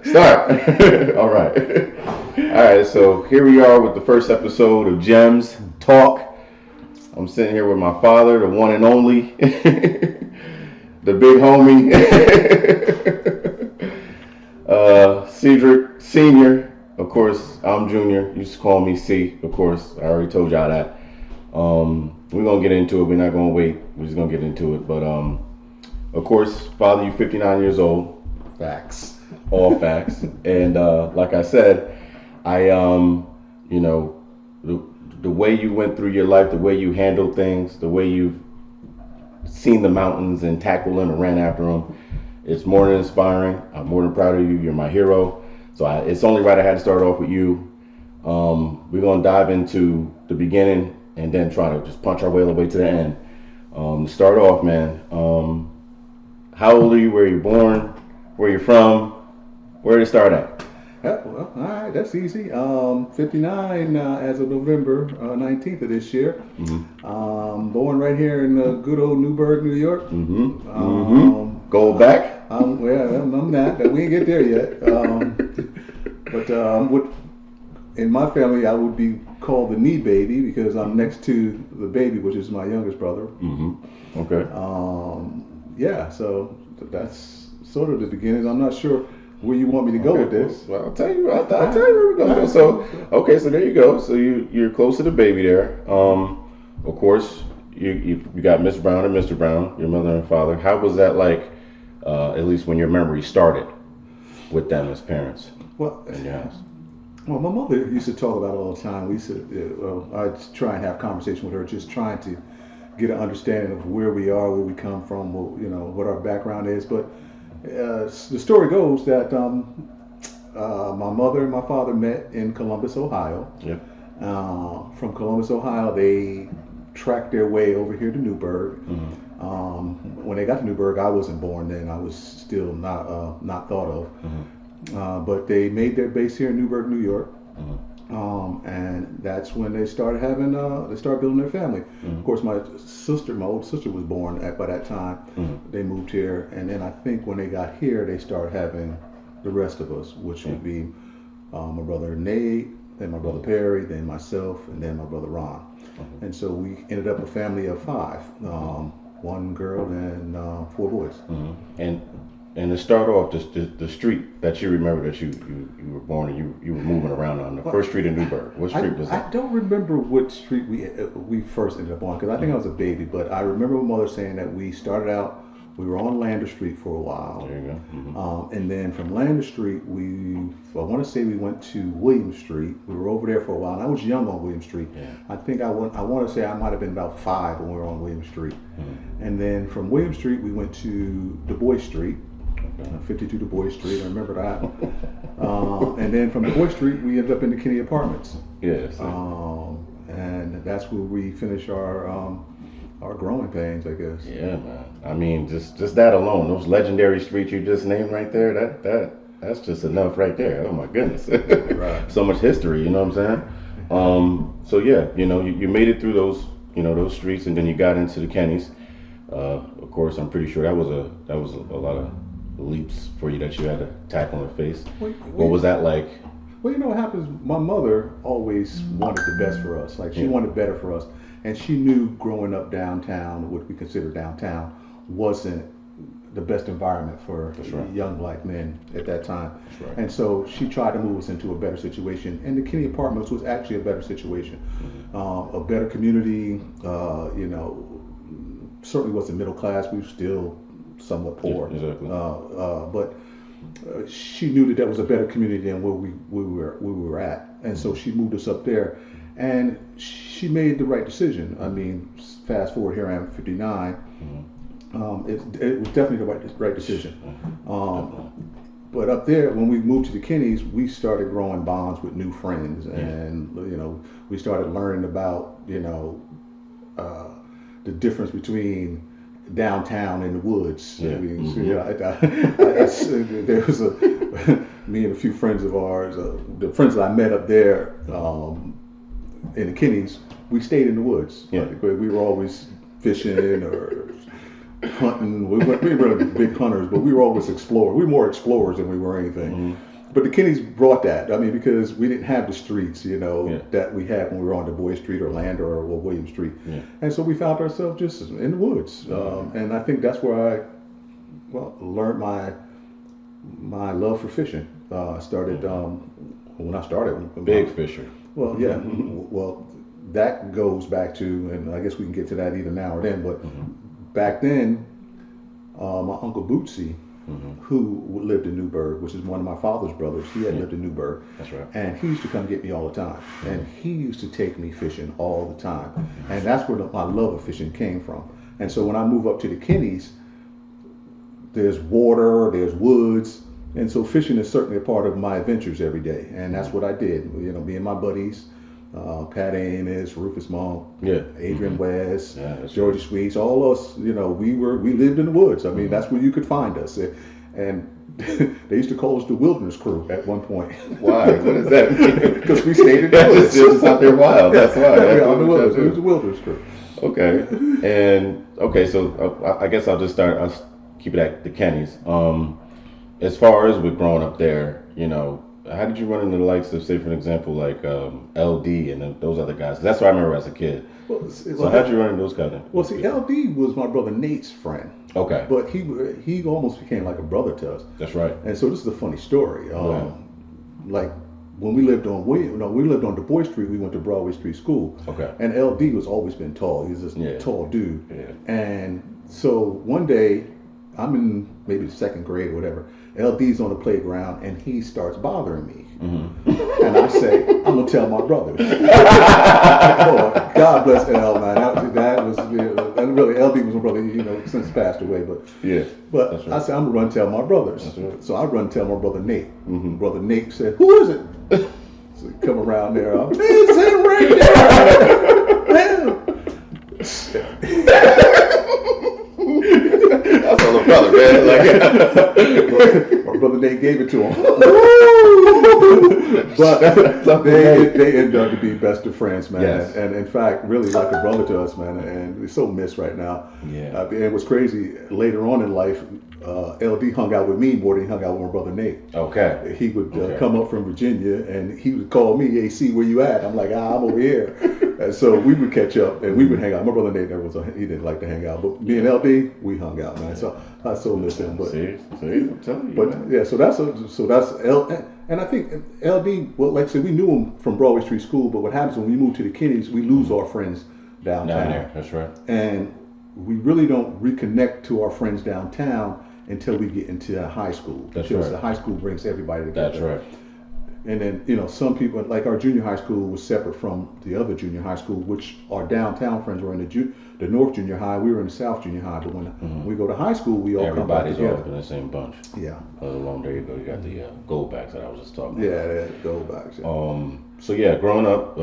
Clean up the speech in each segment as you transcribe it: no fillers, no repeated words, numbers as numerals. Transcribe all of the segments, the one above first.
Start. All right. All right. So here we are with the first episode of Gems Talk. I'm sitting here with my father, the one and only, the big homie, Cedric Senior. Of course, I'm Junior. You just call me C. Of course, I already told y'all that. We're gonna get into it. We're not gonna wait. We're just gonna get into it. But of course, father, you 59 years old. Facts. All facts. And like I said, I you know, the way you went through your life, the way you handled things, the way you've seen the mountains and tackled them and ran after them, it's more than inspiring. I'm more than proud of you. You're my hero. So it's only right I had to start off with you. We're gonna dive into the beginning and then try to just punch our way all the way to the end. To start off, man, how old are you? Where you born? Where you from? Where to start at? Yeah, well, all right, that's easy. 59 as of November 19th of this year. Born right here in good old Newburgh, New York. Go back? I'm not. We ain't get there yet. But in my family, I would be called the knee baby because I'm next to the baby, which is my youngest brother. Okay. Yeah, so that's sort of the beginnings. I'm not sure where you want me to go with this. Well, I'll tell you. I'll tell you where we're gonna go. So, okay, so there you go. So you're close to the baby there. Of course, you got Miss Brown and Mr. Brown, your mother and father. How was that like? At least when your memory started with them as parents Well, in your house. Well, my mother used to talk about it all the time. We used to, I'd try and have conversation with her, just trying to get an understanding of where we are, where we come from, what our background is. But the story goes that my mother and my father met in Columbus, Ohio. Yeah. From Columbus, Ohio, they tracked their way over here to Newburgh. When they got to Newburgh, I wasn't born then. I was still not thought of. But they made their base here in Newburgh, New York. And that's when they started building their family. Of course, my older sister was born by that time. They moved here, and then I think when they got here, they started having the rest of us, which would be my brother Nate, then my brother Perry, then myself, and then my brother Ron. And so we ended up a family of five, one girl and four boys. And to start off, the street that you remember that you were born and you were moving around on, the first street in Newburgh. What street was that? I don't remember what street we first ended up on because I think I was a baby. But I remember my mother saying that we started out. We were on Lander Street for a while. There you go. And then from Lander Street, I want to say we went to William Street. We were over there for a while. And I was young on William Street. Yeah. I think I want to say I might have been about 5 when we were on William Street. And then from William Street, we went to Du Bois Street. 52 Du Bois Street, I remember that. And then from Du Bois Street, we ended up in the Kinney Apartments. Yes. And that's where we finished our growing pains, I guess. Yeah, man. I mean, just that alone, those legendary streets you just named right there, that's just enough right there. Oh my goodness. Right. So much history, you know what I'm saying? So yeah, you made it through those streets, and then you got into the Kennys. Of course, I'm pretty sure that was a lot of leaps for you that you had to tackle and face. What was that like? Well, you know what happens? My mother always wanted the best for us. Like she wanted better for us, and she knew growing up downtown, what we consider downtown, wasn't the best environment for young black men at that time. Right. And so she tried to move us into a better situation. And the Kinney Apartments was actually a better situation, a better community. Certainly wasn't middle class. We were still somewhat poor. Exactly. But she knew that was a better community than where we were at, and so she moved us up there, and she made the right decision. I mean, fast forward here I am, 59. It was definitely the right decision. But up there, when we moved to the Kennys, we started growing bonds with new friends, and we started learning about the difference between downtown and the woods. Yeah. I mean, there was me and a few friends of ours, the friends that I met up there in the Kennys, we stayed in the woods. Yeah. Like, we were always fishing or hunting. We were big hunters, but we were always explorers. We were more explorers than we were anything. But the Kennys brought that. I mean, because we didn't have the streets, that we had when we were on Du Bois Street or Lander or William Street. Yeah. And so we found ourselves just in the woods. And I think that's where I learned my love for fishing. I started when I started. Big fisher. Well, yeah. Well, that goes back to, and I guess we can get to that either now or then. But back then, my uncle Bootsy, who lived in Newburgh, which is one of my father's brothers, he had lived in Newburgh. That's right. And he used to come get me all the time. And he used to take me fishing all the time. And that's where my love of fishing came from. And so when I move up to the Kennys, there's water, there's woods. And so fishing is certainly a part of my adventures every day. And that's what I did. Me and my buddies, Pat Amos, Rufus Monk, Adrian West, Georgie Sweets, all us, we lived in the woods. I mean, that's where you could find us. And they used to call us the Wilderness Crew at one point. Why? What does that mean? Because we stayed in the woods. It's just out there wild. That's why. It was the Wilderness Crew. Okay. So I guess I'll just start. I'll keep it at the Kennys. As far as with growing up there, how did you run into the likes of, say, for example, like LD and those other guys? That's what I remember as a kid. So how did you run into those guys? Well, see, LD was my brother Nate's friend. Okay. But he almost became like a brother to us. That's right. And so this is a funny story. Like when we lived on Du Bois Street, we went to Broadway Street School. Okay. And LD was always been tall. He was this tall dude. Yeah. And so one day, I'm in maybe the second grade or whatever. LD's on the playground and he starts bothering me. And I say, I'm going to tell my brothers. Oh, God bless L, man. That was and really, LD was my brother, since passed away. But But right. I said, I'm going to run tell my brothers. Right. So I run tell my brother Nate. Brother Nate said, who is it? So he come around there. It's him right there. That's a little brother, man. My brother Nate gave it to him. But they ended up to be best of friends, man. Yes. And in fact, really like a brother to us, man. And we're so missed right now. Yeah. And it was crazy. Later on in life, LD hung out with me more than he hung out with my brother Nate. Okay. He would come up from Virginia and he would call me, AC, where you at? I'm like, I'm over here. And so we would catch up and we would hang out. My brother Nate he didn't like to hang out, but me and LD, we hung out, man. So I so miss him. But see, I'm telling you. But man. Yeah, so that's L. And I think LD, well, like I said, we knew him from Broadway Street School. But what happens when we move to the Kennys, we lose our friends downtown. Down there, that's right. And we really don't reconnect to our friends downtown until we get into high school. That's because right. the high school brings everybody together. That's right. And then, some people, like our junior high school was separate from the other junior high school, which our downtown friends were in the North Junior High. We were in the South Junior High. But when we go to high school, we all come back together. Everybody's all in the same bunch. Yeah. Along there you go. You got the Goldbacks that I was just talking about. Yeah, Goldbacks. Yeah. So yeah, growing up,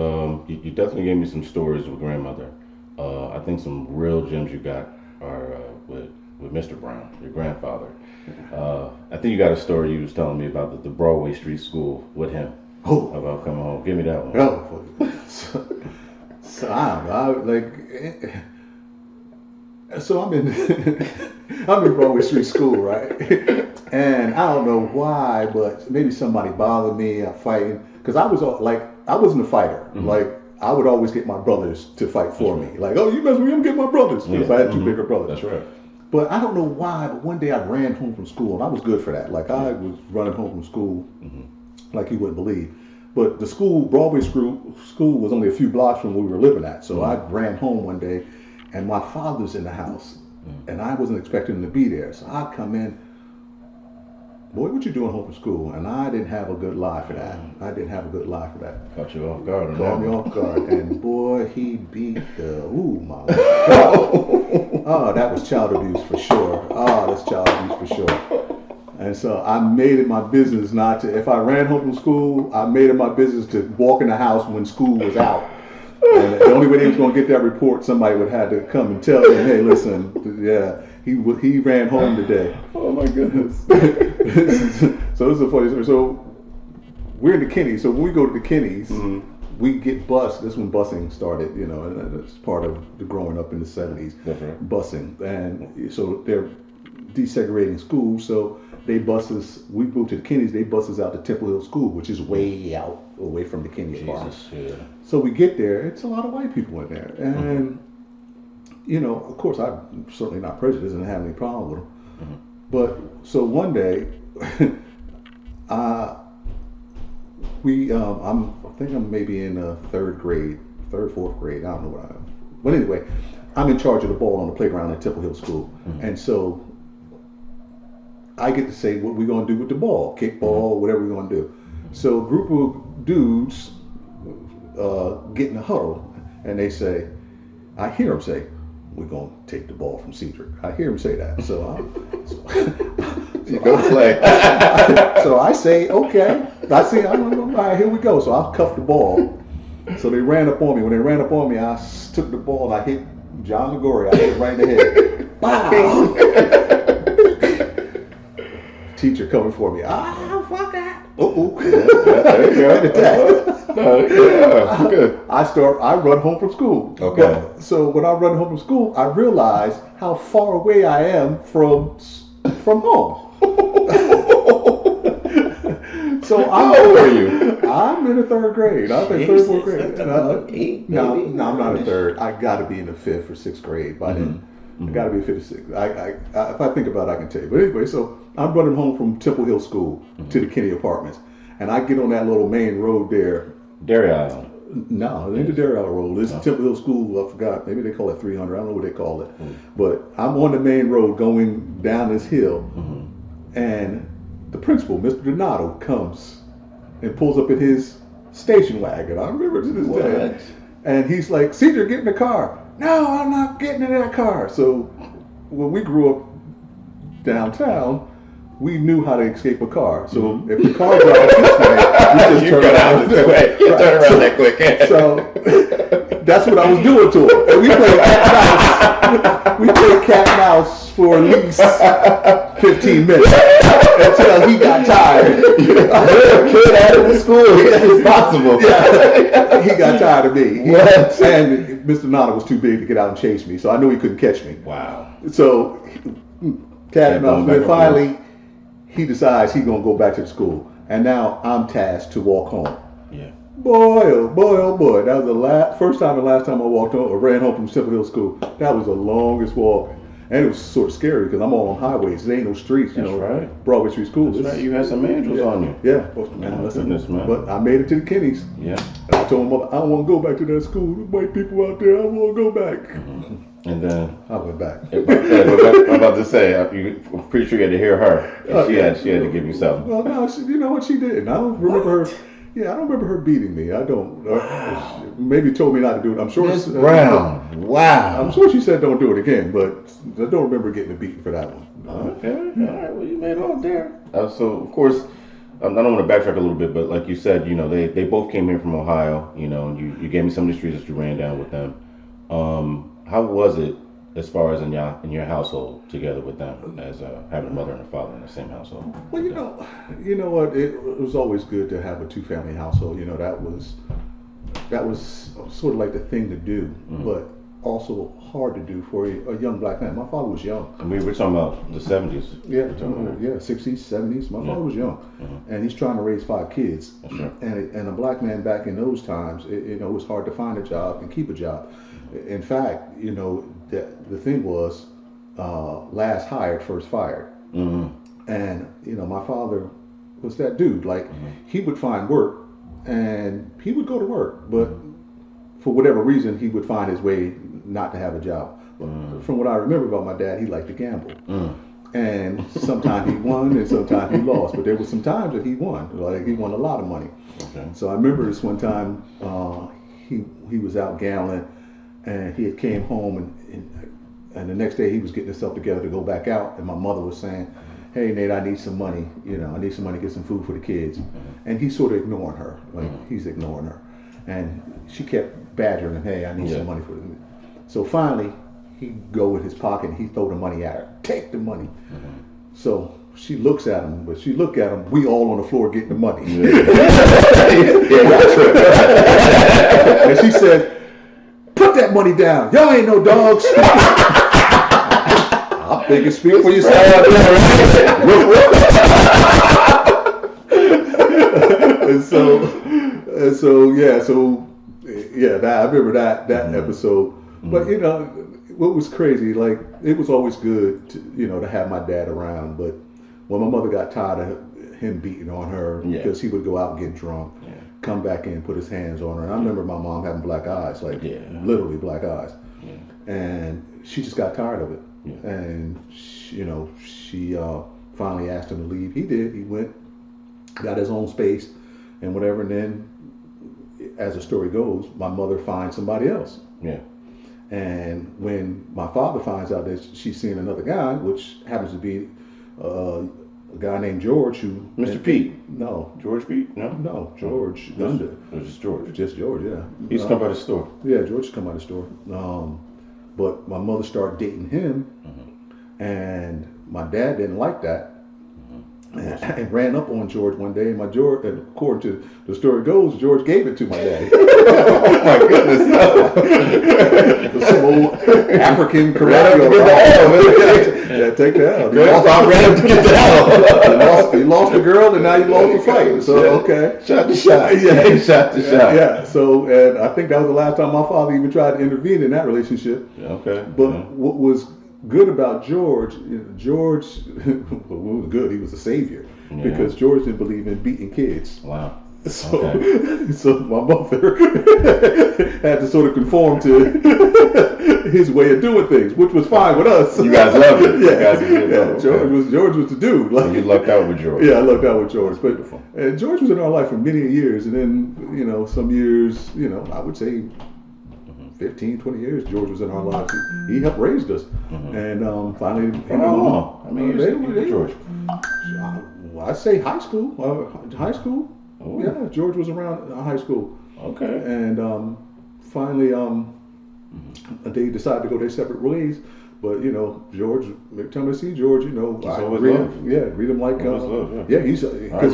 you definitely gave me some stories with grandmother. I think some real gems you got are with Mr. Brown, your grandfather. I think you got a story you was telling me about the Broadway Street School with him. Oh, about coming home. Give me that one. Oh, so I'm in Broadway Street School, right? And I don't know why, but maybe somebody bothered me. I'm fighting because I wasn't a fighter. Like I would always get my brothers to fight for me. Like, oh, you mess with me, I'm getting my brothers because I had two bigger brothers. That's right. But I don't know why, but one day I ran home from school, and I was good for that. Like, I was running home from school like you wouldn't believe. But the school, Broadway school was only a few blocks from where we were living at. So I ran home one day, and my father's in the house, and I wasn't expecting him to be there. So I come in, boy, what you doing home from school? And I didn't have a good lie for that. Caught you off guard. Caught me off guard. And boy, he beat my God. Oh, that was child abuse for sure. Oh, that's child abuse for sure. And so I made it my business not to, if I ran home from school, I made it my business to walk in the house when school was out. And the only way they was going to get that report, somebody would have to come and tell them, hey, listen, he ran home today. Oh my goodness. So this is a funny story. So we're in the Kennys. So when we go to the Kennys, we get bused. That's when busing started, you know, and it's part of the growing up in the 70s. That's right. Busing. And so they're desegregating schools. So they bus us, we moved to the Kennys, they bus us out to Temple Hill School, which is way out, away from the Kennys farm. Yeah. So we get there, it's a lot of white people in there. And, you know, of course, I'm certainly not prejudiced and have any problem with them. But, so one day, I think I'm maybe in third, fourth grade. I don't know what I am. But anyway, I'm in charge of the ball on the playground at Temple Hill School. And so I get to say what we're going to do with the ball, kick ball, whatever we're going to do. So a group of dudes get in a huddle and they say, I hear them say, we're going to take the ball from Cedric. I hear him say that. So You go play. So I say, okay. I see, all right, here we go. So I cuffed the ball. So they ran up on me. When they ran up on me, I took the ball and I hit John McGorry. I hit him right in the head. Bow! Teacher coming for me. Fuck that. Uh-oh. There you go. Yeah, good. I run home from school. Okay. But, so when I run home from school, I realize how far away I am from home. So How old are you? I'm in the third grade. I'm in third, fourth grade. Eight, No, maybe? I'm not in third. I got to be in the fifth or sixth grade by then. I got to be in fifth or sixth. If I think about it, I can tell you. But anyway, so I'm running home from Temple Hill School to the Kinney Apartments, and I get on that little main road there. Dairy Island. No, it ain't the Dairy Island Road. This is Temple Hill School. I forgot. Maybe they call it 300. I don't know what they call it. But I'm on the main road going down this hill, and the principal, Mr. Donato, comes and pulls up in his station wagon. I remember to this day. And he's like, Cedric, get in the car. No, I'm not getting in that car. So when we grew up downtown, we knew how to escape a car. So if the car drives this way, we just turn around this way. You turn around that quick. So that's what I was doing to him. And we played cat and mouse. We played cat and mouse for at least 15 minutes until he got tired. Kid out of the school as possible. Yeah, he got tired of me. And Mr. Nana was too big to get out and chase me, so I knew he couldn't catch me. Wow. So cat and mouse. Then finally, he decides he's gonna go back to the school, and now I'm tasked to walk home. Yeah. Boy, oh boy, oh boy! That was the first time and last time I walked home or ran home from Temple Hill School. That was the longest walk, and it was sort of scary because I'm all on highways. There ain't no streets, you know. Right. Broadway Street School. That's right. You had some angels on you. Yeah. Oh, man, Goodness, man. But I made it to the Kennys. Yeah. And I told him, I don't want to go back to that school. There's white people out there. I don't want to go back. And then I went back. I'm about to say, I'm pretty sure you had to hear her. She had to give you something. Well, no, you know what she did. And I don't remember her. Yeah, I don't remember her beating me. I don't. Maybe told me not to do it. I'm sure. Miss Brown. Wow. I'm sure she said don't do it again, but I don't remember getting a beating for that one. Okay. All right. Well, you made it all there. So of course, I don't want to backtrack a little bit, but like you said, you know, they both came here from Ohio. You know, and you gave me some of the streets that you ran down with them. How was it as far as in your household together with them as having a mother and a father in the same household? Well, you know what? It was always good to have a two-family household. You know, that was sort of like the thing to do, but also hard to do for a young black man. My father was young. And we were talking about the 70s. Yeah, 60s, 70s. My father was young, and he's trying to raise 5 kids. That's right. And a black man back in those times, it was hard to find a job and keep a job. In fact, you know, the thing was, last hired, first fired. And, you know, my father was that dude. Like, he would find work, and he would go to work, but for whatever reason, he would find his way not to have a job. From what I remember about my dad, he liked to gamble. And sometimes he won and sometimes he lost. But there were some times that he won. Like, he won a lot of money. Okay. So I remember this one time, he was out gambling, and he had came home, and the next day he was getting himself together to go back out, and my mother was saying, hey Nate, I need some money, you know, I need some money to get some food for the kids. And he's sort of ignoring her, like he's ignoring her. And she kept badgering him, hey, I need some money for them. So finally, he'd go in his pocket and he'd throw the money at her, take the money. So she looks at him, but she look at him. We all on the floor getting the money. Yeah. And she said, "Put that money down. Y'all ain't no dogs." I'm thinking, speak for yourself. I remember that episode. But you know, what was crazy? Like, it was always good to have my dad around. But when my mother got tired of him beating on her because he would go out and get drunk, come back in, put his hands on her. And I remember my mom having black eyes, like literally black eyes, and she just got tired of it. And she finally asked him to leave. He did. He went, got his own space, and whatever. And then, as the story goes, my mother finds somebody else. Yeah. And when my father finds out that she's seeing another guy, which happens to be a guy named George, who Mr. Pete. No, George Pete. No, George. It was just George. Just George. Yeah. He used to come by the store. Yeah, George used to come by the store. But my mother started dating him, and my dad didn't like that, and ran up on George one day. And according to the story goes, George gave it to my daddy. Oh my goodness! Some old African karate. Take that out. He lost the girl, and now he lost the fight. So okay, shot the shot. Yeah, shot the shot. Yeah. So, and I think that was the last time my father even tried to intervene in that relationship. Okay. But what was good about George, George was good. He was a savior because George didn't believe in beating kids. Wow. So my mother had to sort of conform to his way of doing things, which was fine with us. You guys loved it. You guys did love it. George was the dude. Like, you lucked out with George. Yeah, I lucked out with George. But and George was in our life for many years, and then some years, I would say 15, 20 years, George was in our lives. He helped raise us. And finally... For how long? I mean, George? I say high school. High school? Oh. Yeah, George was around high school. Okay. And finally, they decided to go their separate ways. But George, every time I see George, I read him like he's because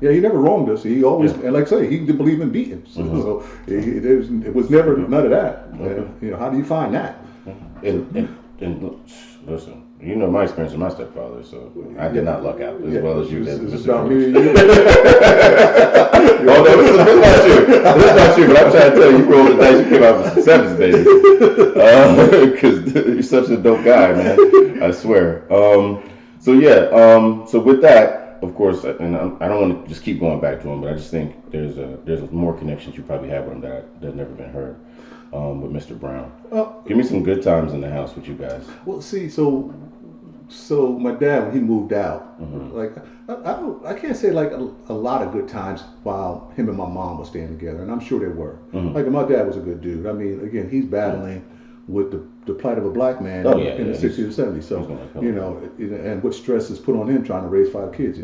he never wronged us. He always and like I say, he didn't believe in beating. So it was never none of that. And, how do you find that? And listen, my experience with my stepfather, so I did not luck out as well as you did. It's about me and you. Oh, no, this is not true, but I'm trying to tell you, you rolled the dice, you came out with some sevens, baby. Because you're such a dope guy, man. I swear. So with that, of course, and I don't want to just keep going back to him, but I just think there's more connections you probably have with him that have never been heard. With Mr. Brown. Give me some good times in the house with you guys. Well, see, so my dad, when he moved out, like I can't say like a lot of good times while him and my mom were staying together, and I'm sure there were. Like, my dad was a good dude. I mean, again, he's battling with the plight of a black man in the 60s and 70s. So and what stress is put on him trying to raise 5 kids.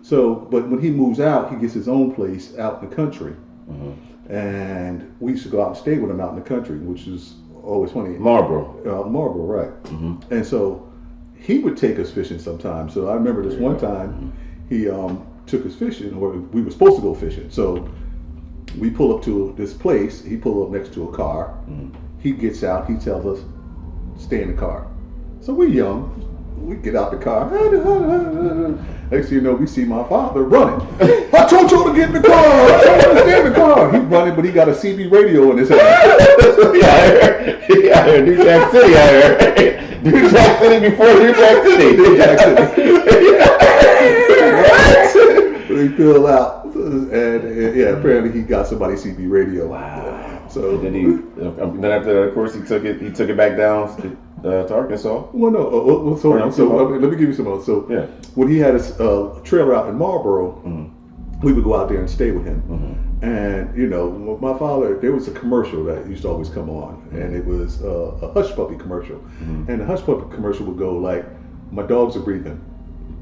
So, but when he moves out, he gets his own place out in the country. And we used to go out and stay with him out in the country, which is always funny. Marlboro, right? And so he would take us fishing sometimes. So I remember this one time he took us fishing, or we were supposed to go fishing. So we pull up to this place. He pulled up next to a car. He gets out. He tells us, "Stay in the car." So we're young. We get out the car. Next thing you know, we see my father running. I told you to get in the car. I told you to stay in the car. He's running, but he got a CB radio in his hand. Yeah, I heard New Jack City. New Jack City before New Jack City. New Jack City. He fell out, and apparently he got somebody's CB radio. Wow. So then after that, of course, he took it back down to Arkansas. Well, no. Let me give you some more. So when he had his trailer out in Marlboro, we would go out there and stay with him. And my father, there was a commercial that used to always come on, and it was a Hush Puppy commercial. And the Hush Puppy commercial would go like, "My dogs are breathing.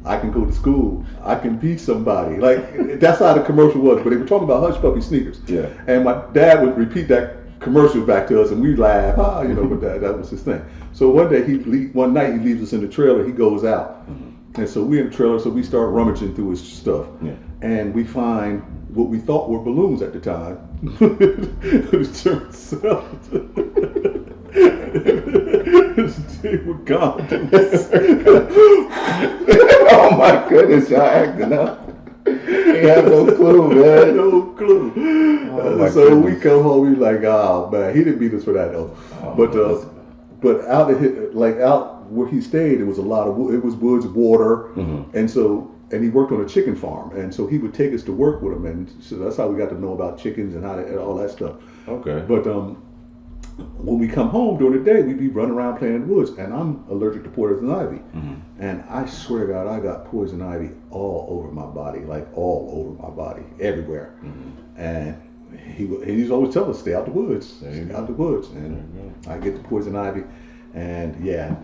I can go to school. I can be somebody." Like, that's how the commercial was. But they were talking about Hush Puppy sneakers. Yeah. And my dad would repeat that commercial back to us, and we laugh. But that was his thing. So one night he leaves us in the trailer. He goes out, And so we in the trailer, so we start rummaging through his stuff. Yeah. And we find what we thought were balloons at the time. It turns out they were condoms. Oh my goodness, y'all acting up. He had no clue, man. No clue. So we come home, we like, oh man, he didn't beat us for that though. But out where he stayed, it was a lot of it was woods, water, and he worked on a chicken farm, and so he would take us to work with him, and so that's how we got to know about chickens and all that stuff. Okay. But when we come home during the day, we'd be running around playing in the woods, and I'm allergic to poison ivy, and I swear to God, I got poison ivy all over my body, like all over my body, everywhere, and he's always telling us, stay out the woods, stay out the woods, and I get the poison ivy, and yeah.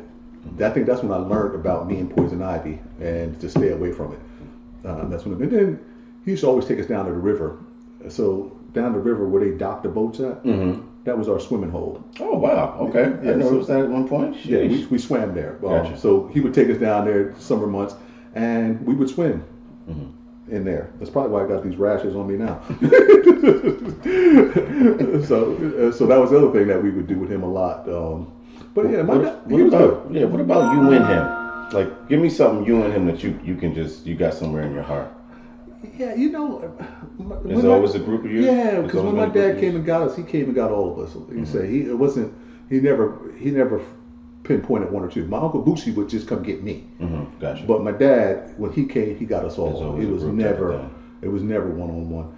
I think that's when I learned about me and poison ivy and to stay away from it. And then he used to always take us down to the river. So down the river where they dock the boats at, that was our swimming hole. Oh wow, okay. Yeah, I noticed that at one point. Yeah, we swam there. Gotcha. So he would take us down there summer months, and we would swim in there. That's probably why I got these rashes on me now. So that was the other thing that we would do with him a lot. But yeah, what about you and him? Like, give me something you and him that you can you got somewhere in your heart. Yeah, There's always a group of you. Yeah, because when my dad came and got us, he came and got all of us. He said he never pinpointed one or two. My uncle Boosie would just come get me. Gotcha. But my dad, when he came, he got us all. It was never one on one.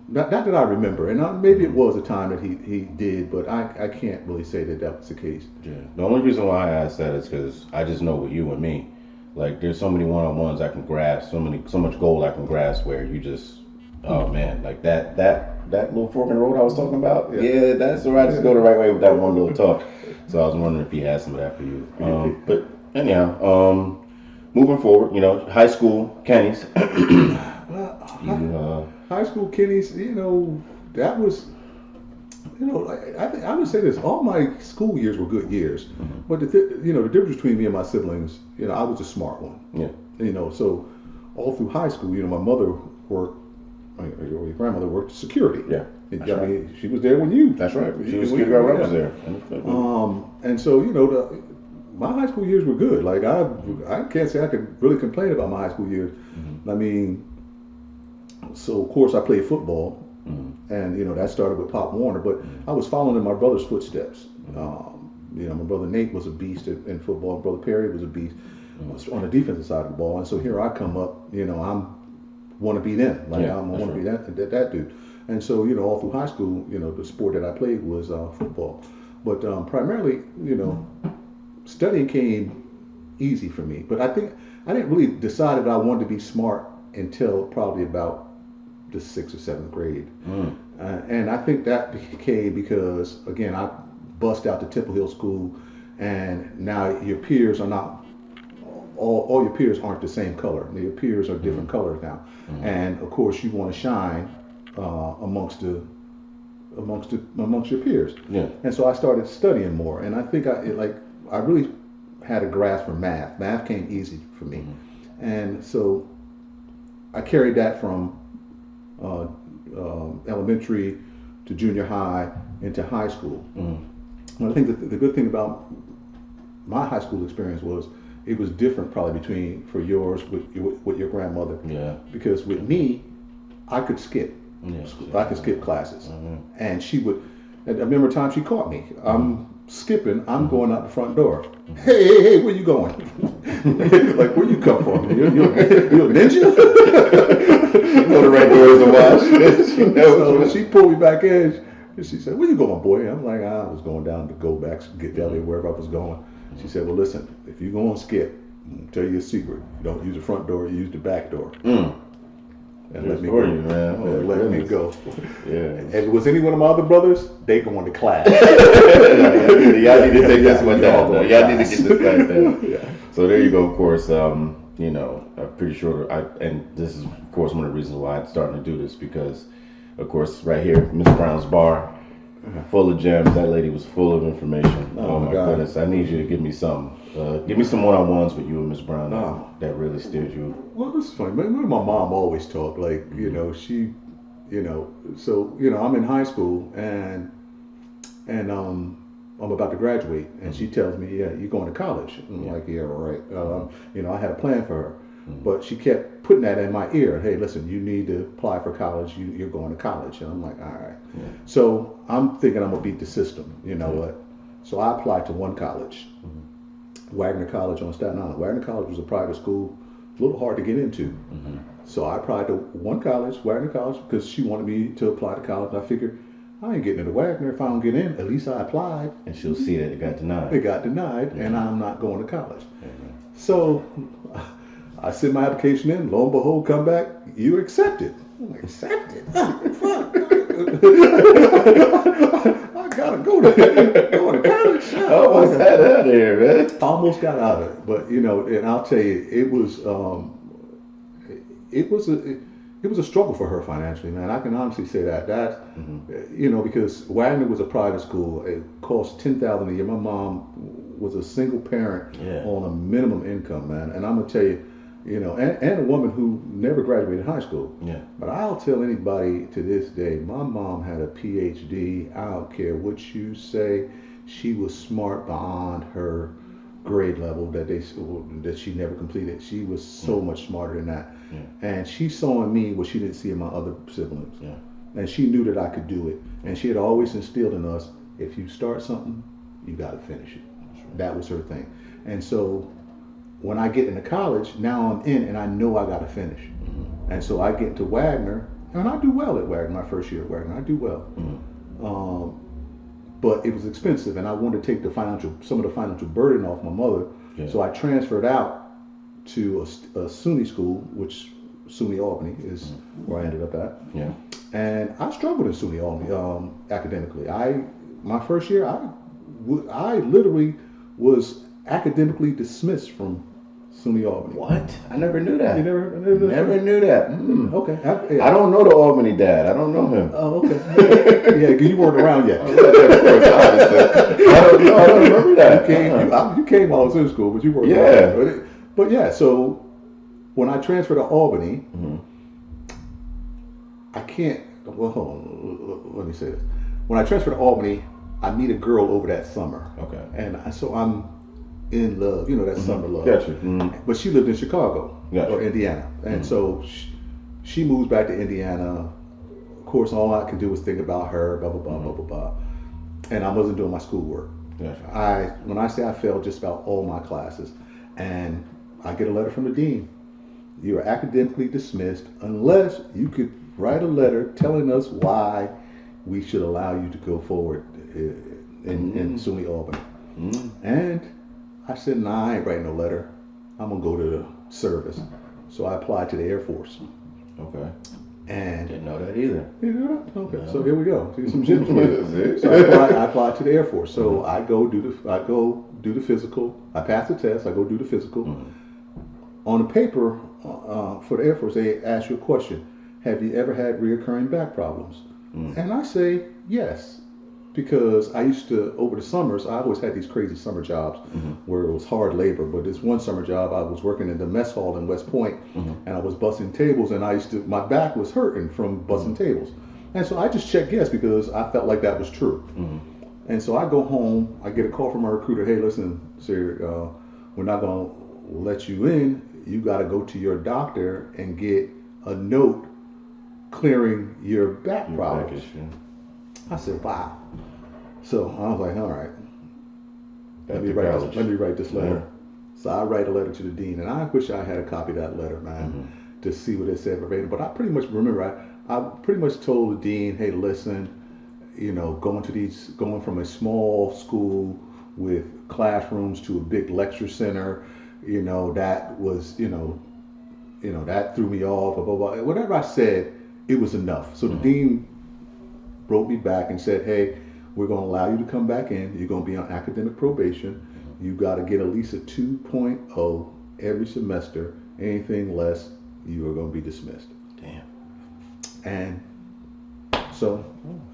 Not that I remember, and maybe it was a time that he did, but I can't really say that was the case. Yeah. The only reason why I asked that is because I just know with you and me, like there's so many one-on-ones I can grasp, so much gold I can grasp where you just, oh man, like that little fork in the road I was talking about. Yeah, that's where I just go the right way with that one little talk. So I was wondering if he had some of that for you. But anyhow, moving forward, high school, Kenny's. High school Kenny's, that was, I would say this. All my school years were good years, but the difference between me and my siblings, I was a smart one. Yeah. So all through high school, my mother worked, your grandmother worked security. Yeah. Mean, she was there when you. That's right. She was security guard. I was there. And so my high school years were good. Like I can't say I could really complain about my high school years. I mean. So of course I played football, and that started with Pop Warner. But I was following in my brother's footsteps. My brother Nate was a beast in football. Brother Perry was a beast on the defensive side of the ball. And so here I come up. I want to be them. I want to be that dude. And so all through high school, the sport that I played was football. But primarily, studying came easy for me. But I think I didn't really decide that I wanted to be smart until probably about the 6th or 7th grade. And I think that came because, again, I bust out to Temple Hill School, and now your peers are not, all your peers aren't the same color. Your peers are different colors now. And of course you want to shine amongst your peers. Yeah. And so I started studying more, and I think I really had a grasp for math. Math came easy for me. And so I carried that from elementary to junior high into high school. And I think that the good thing about my high school experience was it was different probably for yours with your grandmother. Yeah. Because with me, I could skip. Yeah. I could skip classes. And she would, I remember a time she caught me. I'm skipping, I'm going out the front door. Hey, where you going? Like, where you come from? You a ninja? You know the right doors to watch. So she pulled me back in, and she said, where you going, boy? I'm like, I was going down to go back, get down there wherever I was going. She said, well, listen, if you're going to skip, I'll tell you a secret. You don't use the front door, you use the back door. And let me go. Let me go. Yeah. And was any one of my other brothers, they going to class. Y'all need to take this one down. Y'all need to get this class down. Yeah. So there you go. Of course, I'm pretty sure. And this is, of course, one of the reasons why I'm starting to do this because, of course, right here, Miss Brown's Bar. full of gems. That lady was full of information. Oh, Oh my God. goodness! I need you to give me some. Give me some one-on-ones with you and Miss Brown Oh. that really steered you. Well, this is funny. My mom always talked like, she, so, I'm in high school and I'm about to graduate, and she tells me, "Yeah, you're going to college." I'm like, "Yeah, right." I had a plan for her, but she kept putting that in my ear. "Hey, listen, you need to apply for college. You're going to college." And I'm like, "All right." Yeah. So I'm thinking I'm gonna beat the system. You know what? So I applied to one college, Wagner College on Staten Island. Wagner College was a private school, a little hard to get into. So I applied to one college, Wagner College, because she wanted me to apply to college. I figured I ain't getting into Wagner. If I don't get in, at least I applied. And she'll see that it got denied. It got denied, and I'm not going to college. So I send my application in. Lo and behold, come back. You accepted. I'm like, accepted? Fuck. I gotta go to college. I almost had that out of here, man. Almost got out of it, but and I'll tell you, it was a struggle for her financially, man. I can honestly say that. Because Wagner was a private school. It cost $10,000 a year. My mom was a single parent on a minimum income, man. And I'm gonna tell you, and a woman who never graduated high school. Yeah. But I'll tell anybody to this day, my mom had a PhD. I don't care what you say. She was smart beyond her grade level that she never completed. She was so much smarter than that. Yeah. And she saw in me what she didn't see in my other siblings. Yeah. And she knew that I could do it. And she had always instilled in us, if you start something, you got to finish it. Right. That was her thing. And so when I get into college, now I'm in and I know I got to finish. And so I get to Wagner, and I do well at Wagner, my first year at Wagner. I do well. But it was expensive, and I wanted to take some of the financial burden off my mother. Yeah. So I transferred out to a SUNY school, which SUNY Albany is where I ended up at. Yeah. And I struggled in SUNY Albany academically. My first year, I literally was academically dismissed from SUNY Albany. What? I never knew that. You never knew that. Okay. I don't know the Albany dad. I don't know him. Oh, okay. Yeah, you weren't around yet. Of course, obviously. I don't remember that. You came while I was in school, but you weren't around. But yeah, so when I transferred to Albany, I can't. Well, hold on. Let me say this. When I transferred to Albany, I meet a girl over that summer. Okay. And so I'm in love, that summer love. Gotcha. But she lived in Chicago or Indiana. And so she moves back to Indiana. Of course, all I could do was think about her, blah, blah, blah, blah, blah, blah. And I wasn't doing my schoolwork. Gotcha. When I say I failed just about all my classes, and I get a letter from the dean. You are academically dismissed unless you could write a letter telling us why we should allow you to go forward in SUNY Albany. And I said, nah, I ain't writing no letter. I'm going to go to the service. So I applied to the Air Force. Okay. And didn't know that either. You know that? Okay. No. So here we go. See some gems for you. So I applied to the Air Force. So I go do the physical. I pass the test. I go do the physical. On the paper for the Air Force, they ask you a question. Have you ever had reoccurring back problems? And I say yes. Because I used to, over the summers, I always had these crazy summer jobs where it was hard labor. But this one summer job, I was working in the mess hall in West Point, and I was bussing tables, and my back was hurting from bussing tables. And so I just checked yes because I felt like that was true. And so I go home, I get a call from my recruiter, hey, listen, sir, we're not going to let you in. You got to go to your doctor and get a note clearing your back problems. I said, wow. So I was like, all right, let me write this letter. So I write a letter to the dean, and I wish I had a copy of that letter, man, to see what it said verbatim. But I pretty much remember, I pretty much told the dean, hey, listen, going from a small school with classrooms to a big lecture center, that was, that threw me off, blah, blah, blah. Whatever I said, it was enough. So the dean wrote me back and said, hey, we're going to allow you to come back in. You're going to be on academic probation. You got to get at least a 2.0 every semester. Anything less, you are going to be dismissed. Damn. And so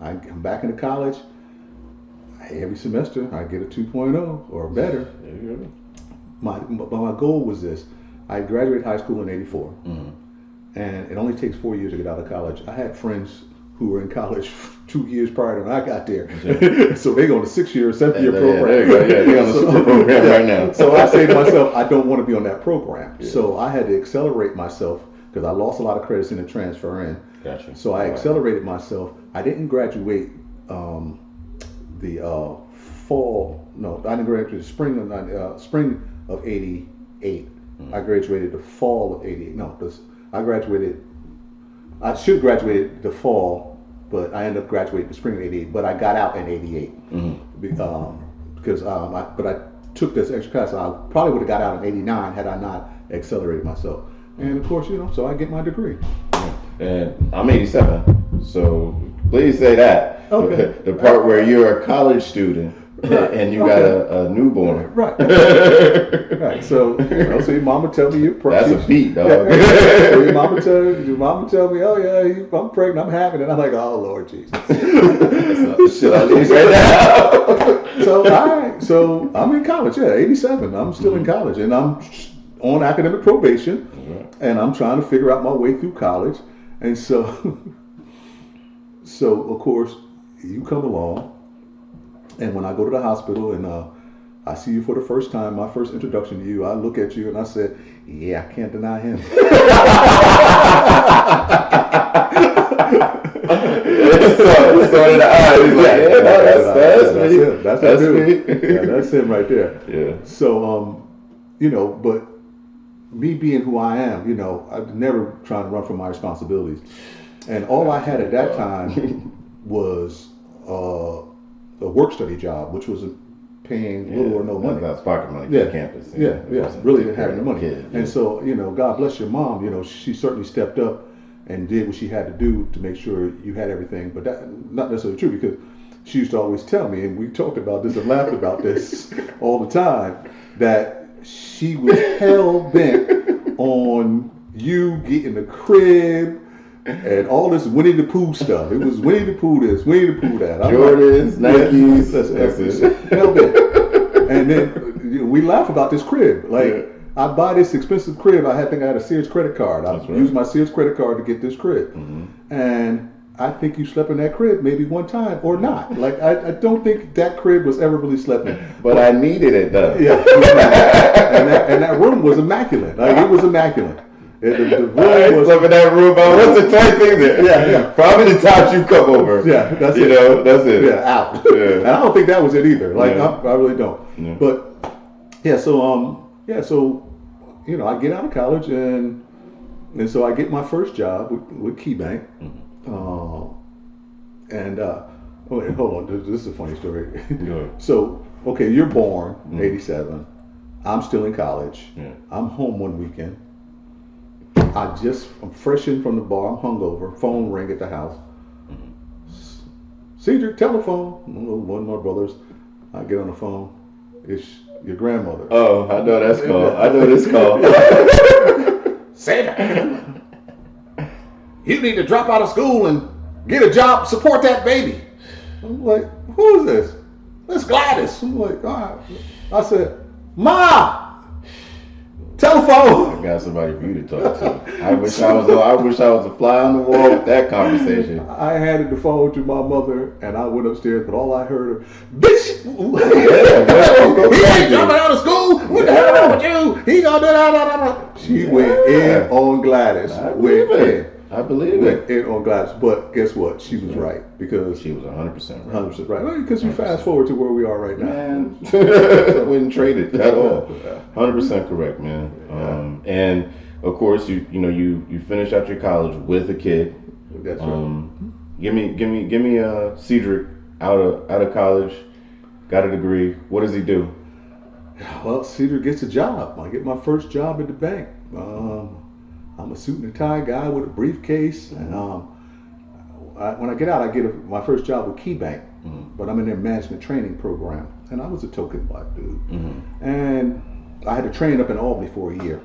I'm back into college. every semester I get a 2.0 or better. There you go. My goal was this. I graduated high school in '84, Mm-hmm. and it only takes 4 years to get out of college. I had friends who were in college 2 years prior to when I got there, so they go on the 6-year, 7-year program. There you go. Yeah, they're on the super program right now. So I say to myself, I don't want to be on that program. Yeah. So I had to accelerate myself because I lost a lot of credits in the transfer in. Gotcha. So I accelerated myself. I didn't graduate the fall. No, I didn't graduate the spring of '88. I graduated the fall of '88. No, I graduated. I should have graduated the fall, but I ended up graduating the spring of '88. But I got out in '88 because I took this extra class. I probably would have got out in '89 had I not accelerated myself. And of course, so I get my degree. And I'm 87, so please say that. Okay. The part where you're a college student and you got a newborn. Right. Right. So, so your mama tell me you're That's pregnant. a beat, dog. So your mama tell me, oh yeah, I'm pregnant, I'm having it. I'm like, oh Lord Jesus. That's shit I need right now. So I'm in college, 87. I'm still in college, and I'm on academic probation, and I'm trying to figure out my way through college. And so of course, you come along, and when I go to the hospital and I see you for the first time, my first introduction to you, I look at you and I said, yeah, I can't deny him. So did I. He's like, yeah, that's me. That's me. Yeah, that's him right there. Yeah. So, but me being who I am, I'm never trying to run from my responsibilities. And all I had at that time was a work study job, which was paying little or no money. That's pocket money for campus. Yeah. Really didn't have any money. Kid, and so, God bless your mom, she certainly stepped up and did what she had to do to make sure you had everything. But that's not necessarily true, because she used to always tell me, and we talked about this and laughed about this all the time, that she was hell bent on you getting a crib and all this Winnie the Pooh stuff. It was Winnie the Pooh this, Winnie the Pooh that. Jordans, Nikes, that's it. Hell bent. And then we laugh about this crib. Like, I buy this expensive crib. I think I had a Sears credit card. I used my Sears credit card to get this crib. And I think you slept in that crib maybe one time or not. Like, I don't think that crib was ever really slept in. But I needed it though. Yeah. and that room was immaculate. Like, it was immaculate. The room was slept in that room. What's the toy thing there? Yeah. Probably the times you come over. Yeah, that's it. That's it. Yeah, out. Yeah. And I don't think that was it either. Like, Yeah. I really don't. Yeah. But so I get out of college and so I get my first job with KeyBank. Wait, hold on, this is a funny story. Good. So, okay, you're born 87. I'm still in college. Yeah. I'm home one weekend. I'm fresh in from the bar. I'm hungover. Phone ring at the house. Cedric, telephone. One of my brothers. I get on the phone. It's your grandmother. Oh, I know that's called. I know this call. Cedric, you need to drop out of school and get a job, support that baby. I'm like, who is this? That's Gladys. I'm like, all right. I said, Ma, telephone. I got somebody for you to talk to. I wish I was a fly on the wall with that conversation. I handed the phone to my mother and I went upstairs, but all I heard, bitch, he ain't dropping out of school. What the hell wrong with you? He gonna do that. She went in on Gladys. I believe went in on Gladys, but guess what? She was right, because she was 100% right. 100% right. Because you fast forward to where we are right now. Man, wouldn't trade it at all. 100% correct, man. And of course, you finish out your college with a kid. That's right. Give me Cedric out of college, got a degree. What does he do? Well, Cedric gets a job. I get my first job at the bank. I'm a suit and tie guy with a briefcase, and when I get out, I get my first job with KeyBank, but I'm in their management training program, and I was a token black dude, and I had to train up in Albany for a year.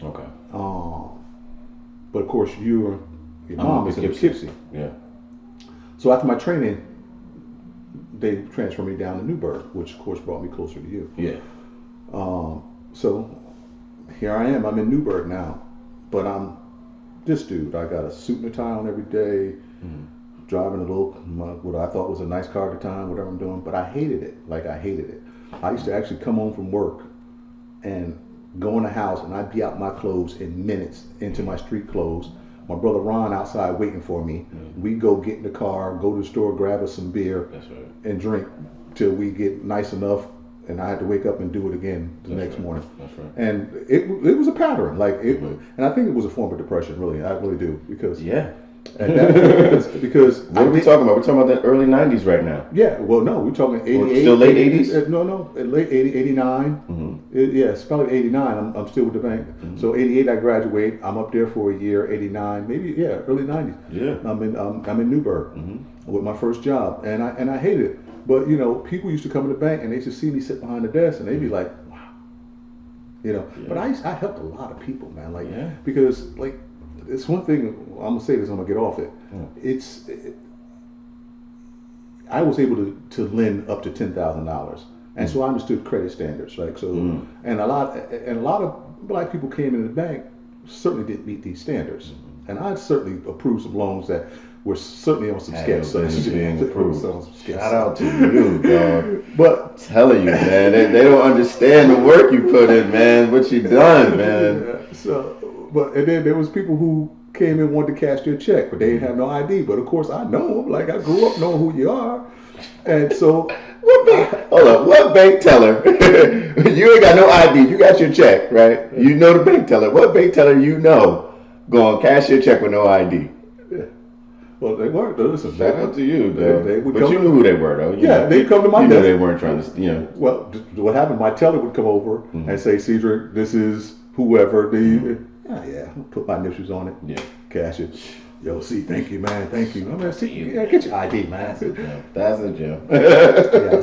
Okay. But of course, your mom is in Poughkeepsie. Yeah. So after my training, they transferred me down to Newburgh, which of course brought me closer to you. Yeah. So here I am. I'm in Newburgh now, but I'm this dude. I got a suit and a tie on every day, driving a little what I thought was a nice car at the time, whatever I'm doing. But I hated it. Like I hated it. I used to actually come home from work and go in the house, and I'd be out my clothes in minutes into my street clothes. My brother Ron outside waiting for me. We go get in the car, go to the store, grab us some beer, That's right. and drink till we get nice enough. And I had to wake up and do it again the next morning. That's right. And it was a pattern, like it, and I think it was a form of depression. Really, I really do because Yeah. and that, because What are we talking about? We're talking about the early 90s right now. Yeah, well, no, we're talking 88. Still late 80s? No, late 80, 89. Yeah, it's probably 89. I'm still with the bank. So 88, I graduate. I'm up there for a year. 89, maybe early 90s. Yeah. I'm in Newburgh with my first job, and I hated it. But you know, people used to come in the bank and they used to see me sit behind the desk, and they'd be like, "Wow," you know. Yeah. But I helped a lot of people, man. Like because like it's one thing. I'm gonna say this. I'm gonna get off it. I was able to lend up to $10,000, and so I understood credit standards, right? So and a lot of black people came into the bank certainly didn't meet these standards, and I certainly approved some loans that were certainly on some sketch. Being approved. Shout out to you, dog. But telling you, man, they don't understand the work you put in, man. What you done, man. Yeah, so, but and then there was people who came in wanted to cash their check, but they didn't have no ID. But of course, I know them. Like I grew up knowing who you are, and so. Hold up, what bank teller? You ain't got no ID. You got your check, right? You know the bank teller. What bank teller you know going to cash your check with no ID? Yeah. Well, they weren't. Listen, shout out to you, though. But you knew who they were, though. They'd come to my desk. You knew they weren't trying to, you know. Well, what happened? My teller would come over and say, "Cedric, this is whoever." Put my initials on it. Yeah. Cash it. Yo, thank you, man. Thank you. I mean, get your ID, man. That's a gem.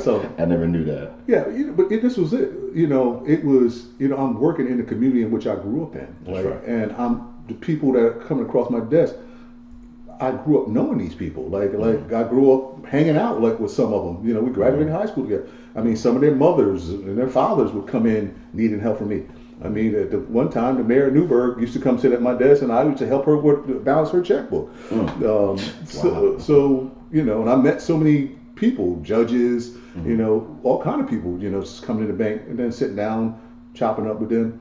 So I never knew that. Yeah, but this was it. You know, it was. You know, I'm working in the community in which I grew up in. That's right. And the people that are coming across my desk. I grew up knowing these people. Like I grew up hanging out with some of them. You know, we graduated high school together. I mean, some of their mothers and their fathers would come in needing help from me. I mean, at the one time, the mayor of Newburgh used to come sit at my desk, and I used to help her balance her checkbook. So you know, and I met so many people, judges, you know, all kind of people, you know, just coming to the bank and then sitting down, chopping up with them.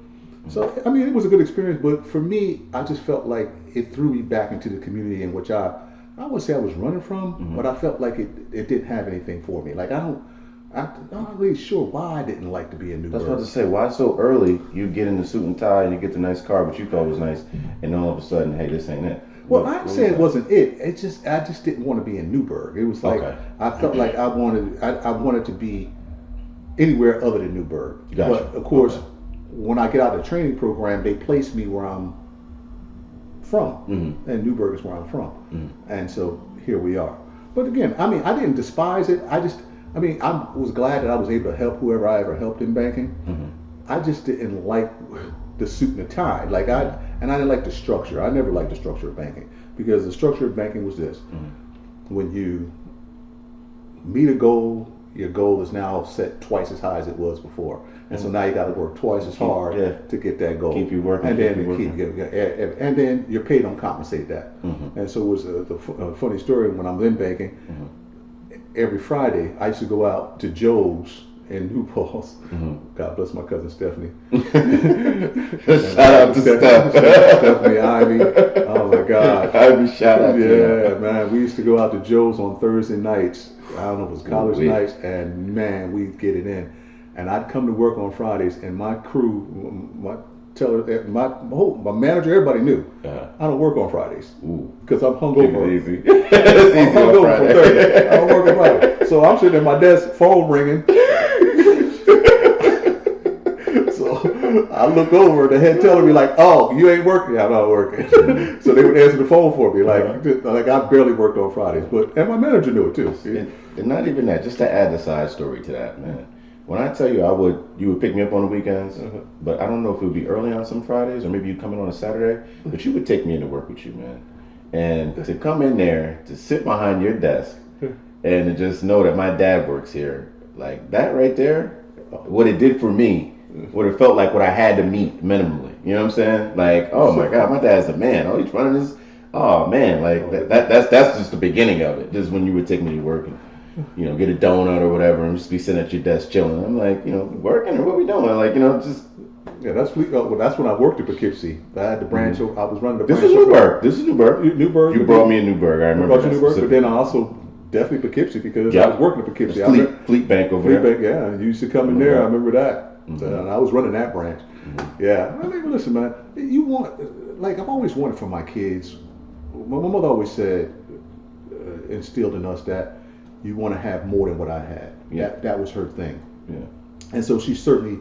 So I mean, it was a good experience, but for me, I just felt like it threw me back into the community in which I wouldn't say I was running from, but I felt like it didn't have anything for me. Like I'm not really sure why I didn't like to be in Newburgh. That's what I was to say. Why so early you get in the suit and tie and you get the nice car, which you thought was nice, and then all of a sudden, hey, this ain't it. Well, I'd say it wasn't it. I just didn't want to be in Newburgh. It was like I felt like I wanted to be anywhere other than Newburgh. Gotcha. But of course, when I get out of the training program, they place me where I'm from, and Newburgh is where I'm from, and so here we are. But again, I mean, I didn't despise it. I was glad that I was able to help whoever I ever helped in banking. I just didn't like the suit and the tie. Like I didn't like the structure. I never liked the structure of banking because the structure of banking was this: when you meet a goal, your goal is now set twice as high as it was before, and so now you got to work twice as hard to get that goal. Keep you working, and then your pay don't compensate that. And so it was a funny story when I'm in banking. Every Friday, I used to go out to Joe's in New Paltz. God bless my cousin Stephanie. Shout out to Stephanie Ivy. Oh my God. Ivy, shout out to you. Yeah, man. We used to go out to Joe's on Thursday nights. I don't know if it was college nights, and man, we'd get it in. And I'd come to work on Fridays, and my crew, my manager, everybody knew. I don't work on Fridays because I'm hungover. Easy. I'm hungover from Thursday. I don't work on Fridays. So I'm sitting at my desk, phone ringing. So I look over, the head teller be like, "Oh, you ain't working?" Yeah, I'm not working. So they would answer the phone for me, like I barely worked on Fridays. And my manager knew it too. And not even that, just to add the side story to that, man. When I tell you you would pick me up on the weekends, but I don't know if it would be early on some Fridays or maybe you'd come in on a Saturday, but you would take me into work with you, man. And to come in there, to sit behind your desk and to just know that my dad works here, like that right there, what it did for me, what it felt like, what I had to meet minimally. You know what I'm saying? Like, oh my God, my dad's a man. Oh, he's running this. Oh man, like that's just the beginning of it. This is when you would take me to work and get a donut or whatever, and just be sitting at your desk chilling. I'm like, working or what we doing? Like, just. Yeah, that's when I worked at Poughkeepsie. I had the branch. I was running the This branch. is Newburgh. This is Newburgh. Newburgh. You brought me in Newburgh. I remember. I brought you Newburgh, but then I also definitely Poughkeepsie because I was working at Poughkeepsie. Fleet Bank over there. there. Bank, yeah. You used to come in there. I remember that. And I was running that branch. Yeah. I mean, listen, man. You want, like, I've always wanted for my kids. My mother always said, instilled in us that you want to have more than what I had. Yeah. That was her thing. Yeah. And so she certainly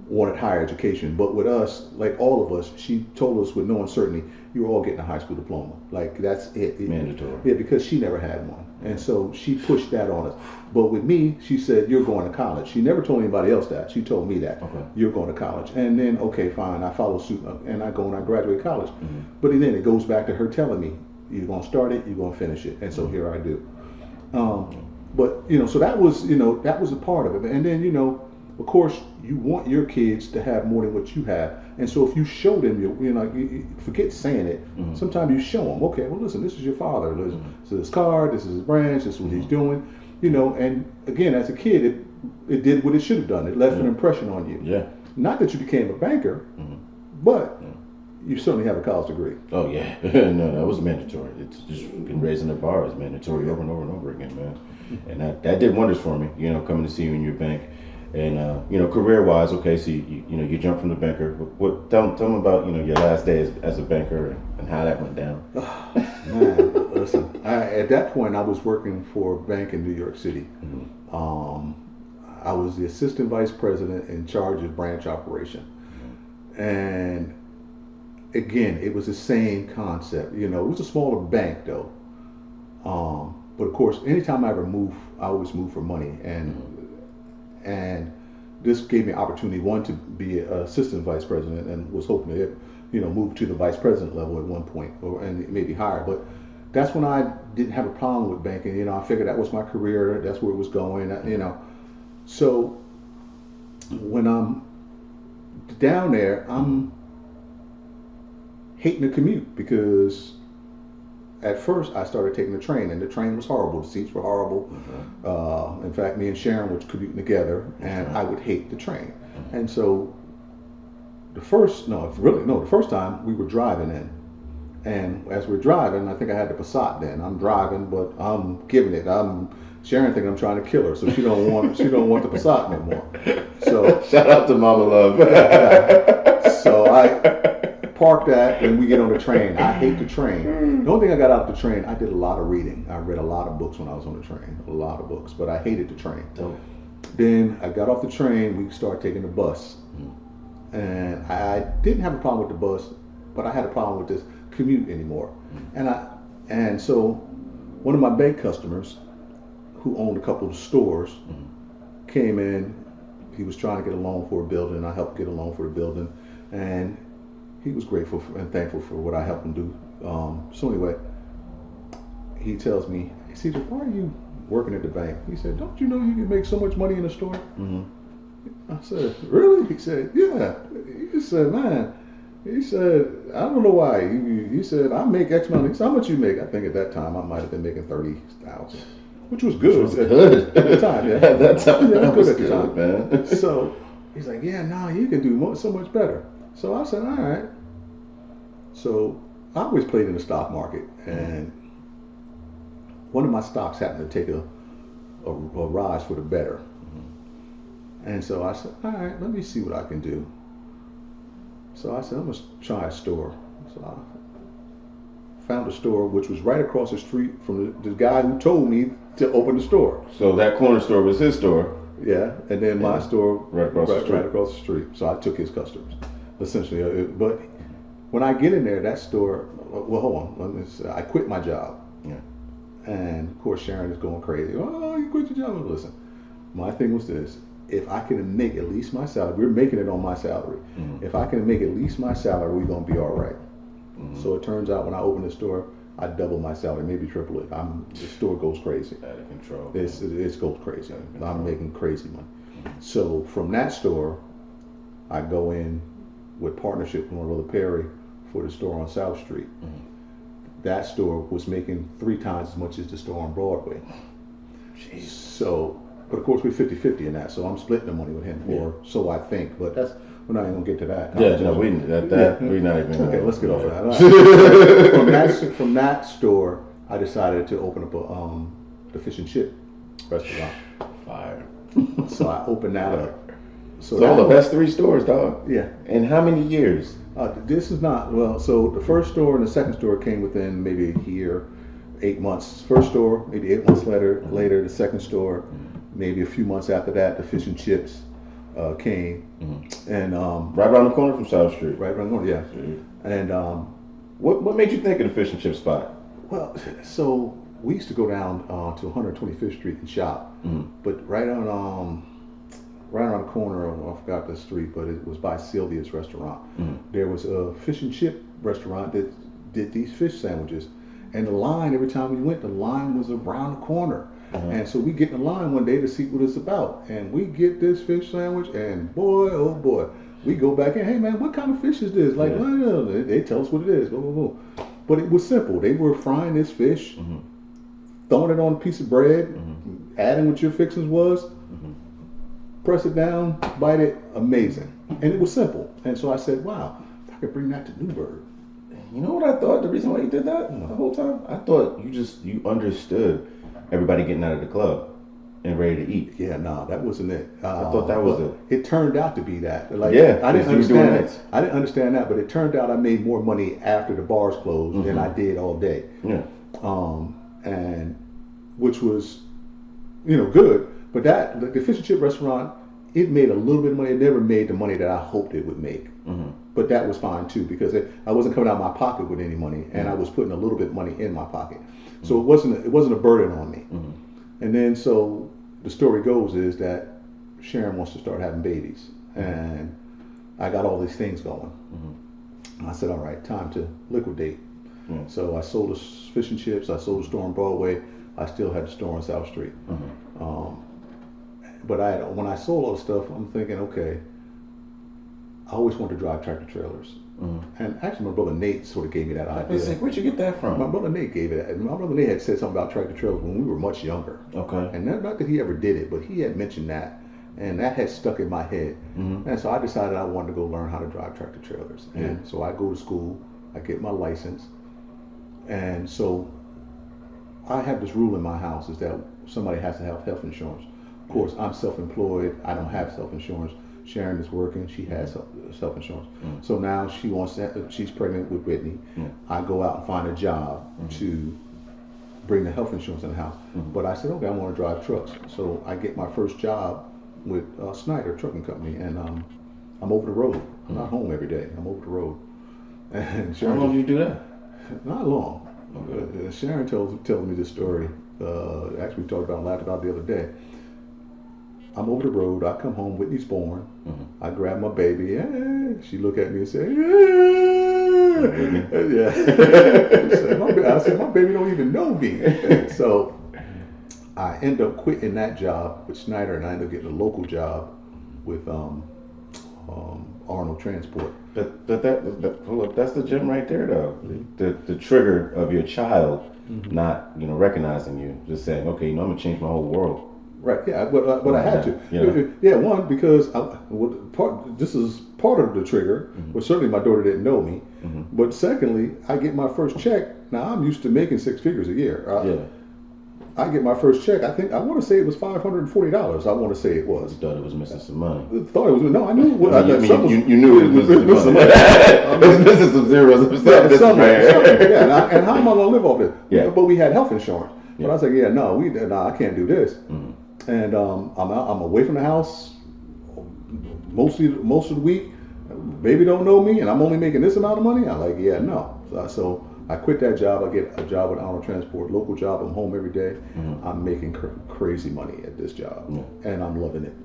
wanted higher education, but with us, like all of us, she told us with no uncertainty, you're all getting a high school diploma. Like that's it. Mandatory. Yeah, because she never had one, and so she pushed that on us. But with me, she said you're going to college. She never told anybody else that. She told me that you're going to college, and then okay, fine, I follow suit, and I go and I graduate college. But then it goes back to her telling me you're going to start it, you're going to finish it, and so here I do. But so that was that was a part of it, and then of course, you want your kids to have more than what you have, and so if you show them, you forget saying it. Sometimes you show them, okay, well, listen, this is your father. This is his car. This is his branch. This is what he's doing. And again, as a kid, it did what it should have done. It left an impression on you. Yeah. Not that you became a banker, but you certainly have a college degree. Oh yeah, no, that was mandatory. It's just been raising the bar is mandatory over and over and over again, man. And that did wonders for me. Coming to see you in your bank. And career-wise, okay, so you jump from the banker. Tell them about your last day as a banker and how that went down. Man, listen, at that point I was working for a bank in New York City. I was the assistant vice president in charge of branch operation, and again, it was the same concept. It was a smaller bank though, but of course, anytime I ever move, I always move for money and this gave me opportunity, one, to be an assistant vice president, and was hoping to move to the vice president level at one point, and maybe higher. But that's when I didn't have a problem with banking. I figured that was my career, that's where it was going. So when I'm down there, I'm hating the commute because at first I started taking the train, and the train was horrible. The seats were horrible. In fact, me and Sharon were commuting together, and I would hate the train. And so the first time we were driving in, and as we're driving, I think I had the Passat then. I'm driving, but I'm giving it. Sharon thinking I'm trying to kill her, so she don't want the Passat no more. So shout out to Mama Love. So I park that and we get on the train. I hate the train. The only thing I got out of the train, I did a lot of reading. I read a lot of books when I was on the train. A lot of books, but I hated the train. Then I got off the train, we started taking the bus. And I didn't have a problem with the bus, but I had a problem with this commute anymore. And so one of my bank customers who owned a couple of stores came in. He was trying to get a loan for a building. I helped get a loan for the building, and he was grateful and thankful for what I helped him do. So anyway, he tells me, he said, why are you working at the bank? He said, don't you know you can make so much money in a store? I said, really? He said, yeah. He said, man, he said, I don't know why. He said, I make X amount. He said, how much you make? I think at that time I might have been making $30,000, which was good. At the time, yeah. At that time, yeah, that was good at the good, time, man. So he's like, yeah, no, you can do so much better. So I said, all right. So I always played in the stock market, and one of my stocks happened to take a rise for the better. And so I said, all right, let me see what I can do. So I said, I'm going to try a store. So I found a store which was right across the street from the guy who told me to open the store. So that corner store was his store. Yeah, and then my store right across the street. So I took his customers, essentially. But when I get in there, that store, well, hold on. I quit my job. Yeah. And of course, Sharon is going crazy. Oh, you quit your job. Listen, my thing was this. If I can make at least my salary, we're making it on my salary. If I can make at least my salary, we're going to be all right. So it turns out when I opened the store, I double my salary, maybe triple it. The store goes crazy. Out of control. It goes crazy. I'm making crazy money. So from that store, I go in with partnership with my brother Perry for the store on South Street. That store was making 3 times as much as the store on Broadway. Jeez. So, but of course we're 50-50 in that, so I'm splitting the money with him, or so I think. But we're not even gonna get to that. Yeah, no, we're not even. Okay, let's get off of that. Right. From that store, I decided to open up the fish and chip restaurant. Fire. So I opened that up. So that's 3 stores, dog. Yeah. In how many years? This is not, well, so the first store and the second store came within maybe a year, 8 months. First store, maybe 8 months later, the second store, maybe a few months after that, the fish and chips came. And right around the corner from South Street. Right around the corner, yeah. And what made you think of the fish and chip spot? Well, so we used to go down to 125th Street and shop, but right around the corner of, I forgot the street, but it was by Sylvia's restaurant. There was a fish and chip restaurant that did these fish sandwiches, and the line, every time we went, the line was around the corner. And so we get in the line one day to see what it's about, and we get this fish sandwich, and boy, oh boy, we go back in, hey man, what kind of fish is this? Like, they tell us what it is, blah, blah, blah. But it was simple. They were frying this fish, throwing it on a piece of bread, adding what your fixings was, press it down, bite it, amazing. And it was simple. And so I said, wow, if I could bring that to Newburgh. You know what I thought the reason why you did that the whole time? I thought you understood everybody getting out of the club and ready to eat. Yeah, no, that wasn't it. I thought that was it. It turned out to be that. Like, yeah, I didn't understand it. I didn't understand that, but it turned out I made more money after the bars closed than I did all day. Yeah. And which was, good. But the fish and chip restaurant, it made a little bit of money. It never made the money that I hoped it would make. But that was fine too, because I wasn't coming out of my pocket with any money, and I was putting a little bit of money in my pocket. So it wasn't a burden on me. And then so the story goes is that Sharon wants to start having babies, and I got all these things going. I said, all right, time to liquidate. So I sold the fish and chips. I sold the store on Broadway. I still had the store on South Street. But when I sold all the stuff, I'm thinking, okay, I always wanted to drive tractor trailers. And actually, my brother Nate sort of gave me that idea. Like, where'd you get that from? My brother Nate gave it. My brother Nate had said something about tractor trailers when we were much younger. Okay. And not that he ever did it, but he had mentioned that. And that had stuck in my head. And so I decided I wanted to go learn how to drive tractor trailers. And so I go to school, I get my license. And so I have this rule in my house is that somebody has to have health insurance. Of course, I'm self-employed. I don't have self-insurance. Sharon is working. She has self-insurance. So now she's pregnant with Whitney. I go out and find a job to bring the health insurance in the house. But I said, okay, I want to drive trucks. So I get my first job with Snyder Trucking Company, and I'm over the road. I'm not home every day. I'm over the road. And Sharon, how long do you do that? Not long. Okay. Sharon tells me this story. Actually, we talked about and laughed about it the other day. I'm over the road. I come home. Whitney's born. I grab my baby. She look at me and say, "Yeah." I said, "My baby don't even know me." So I end up quitting that job with Snyder, and I end up getting a local job with Arnold Transport. Hold up, that's the gem right there, though. The trigger of your child not recognizing you, just saying, okay, I'm gonna change my whole world. Right. Yeah. But I had to. Yeah. One, because this is part of the trigger. Well, certainly my daughter didn't know me. But secondly, I get my first check. Now I'm used to making 6 figures a year. I get my first check. I want to say it was $540. I want to say it was. You thought it was missing some money. Thought it was. No, I knew. You knew it was missing some money. It was missing some zeros. Yeah. And how am I going to live off this? Yeah. But we had health insurance. But I was like, I can't do this. And I'm away from the house most of the week. Baby don't know me, and I'm only making this amount of money. I'm like, no. So I quit that job. I get a job with Arnold Transport, local job. I'm home every day. I'm making crazy money at this job, and I'm loving it.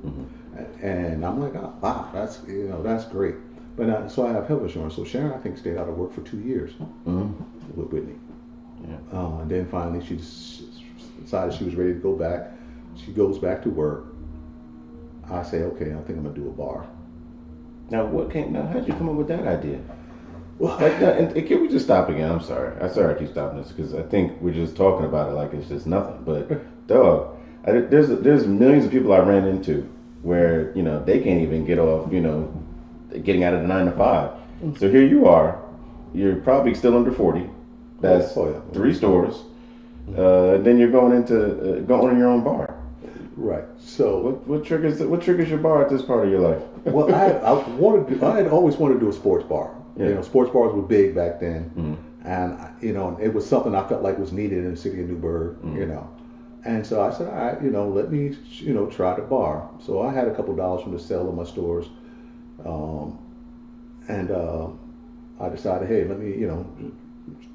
And I'm like, wow, that's great. But so I have health insurance. So Sharon, I think, stayed out of work for 2 years with Whitney. And then finally she decided she was ready to go back. She goes back to work. I say, okay, I think I'm gonna do a bar. Now, now, how'd you come up with that idea? Well, Like, and can we just stop again? I'm sorry. I'm sorry I keep stopping this because I think we're just talking about it like it's just nothing. But, dog, there's millions of people I ran into where, they can't even get off, getting out of the 9 to 5. So here you are. You're probably still under 40. That's 3 stores. Then you're going into going in your own bar. Right. So what triggers your bar at this part of your life? Well, I had always wanted to do a sports bar. Yeah. Sports bars were big back then, and it was something I felt like was needed in the city of Newburgh. And so I said, all right, let me try the bar. So I had a couple dollars from the sale of my stores, and I decided, hey, let me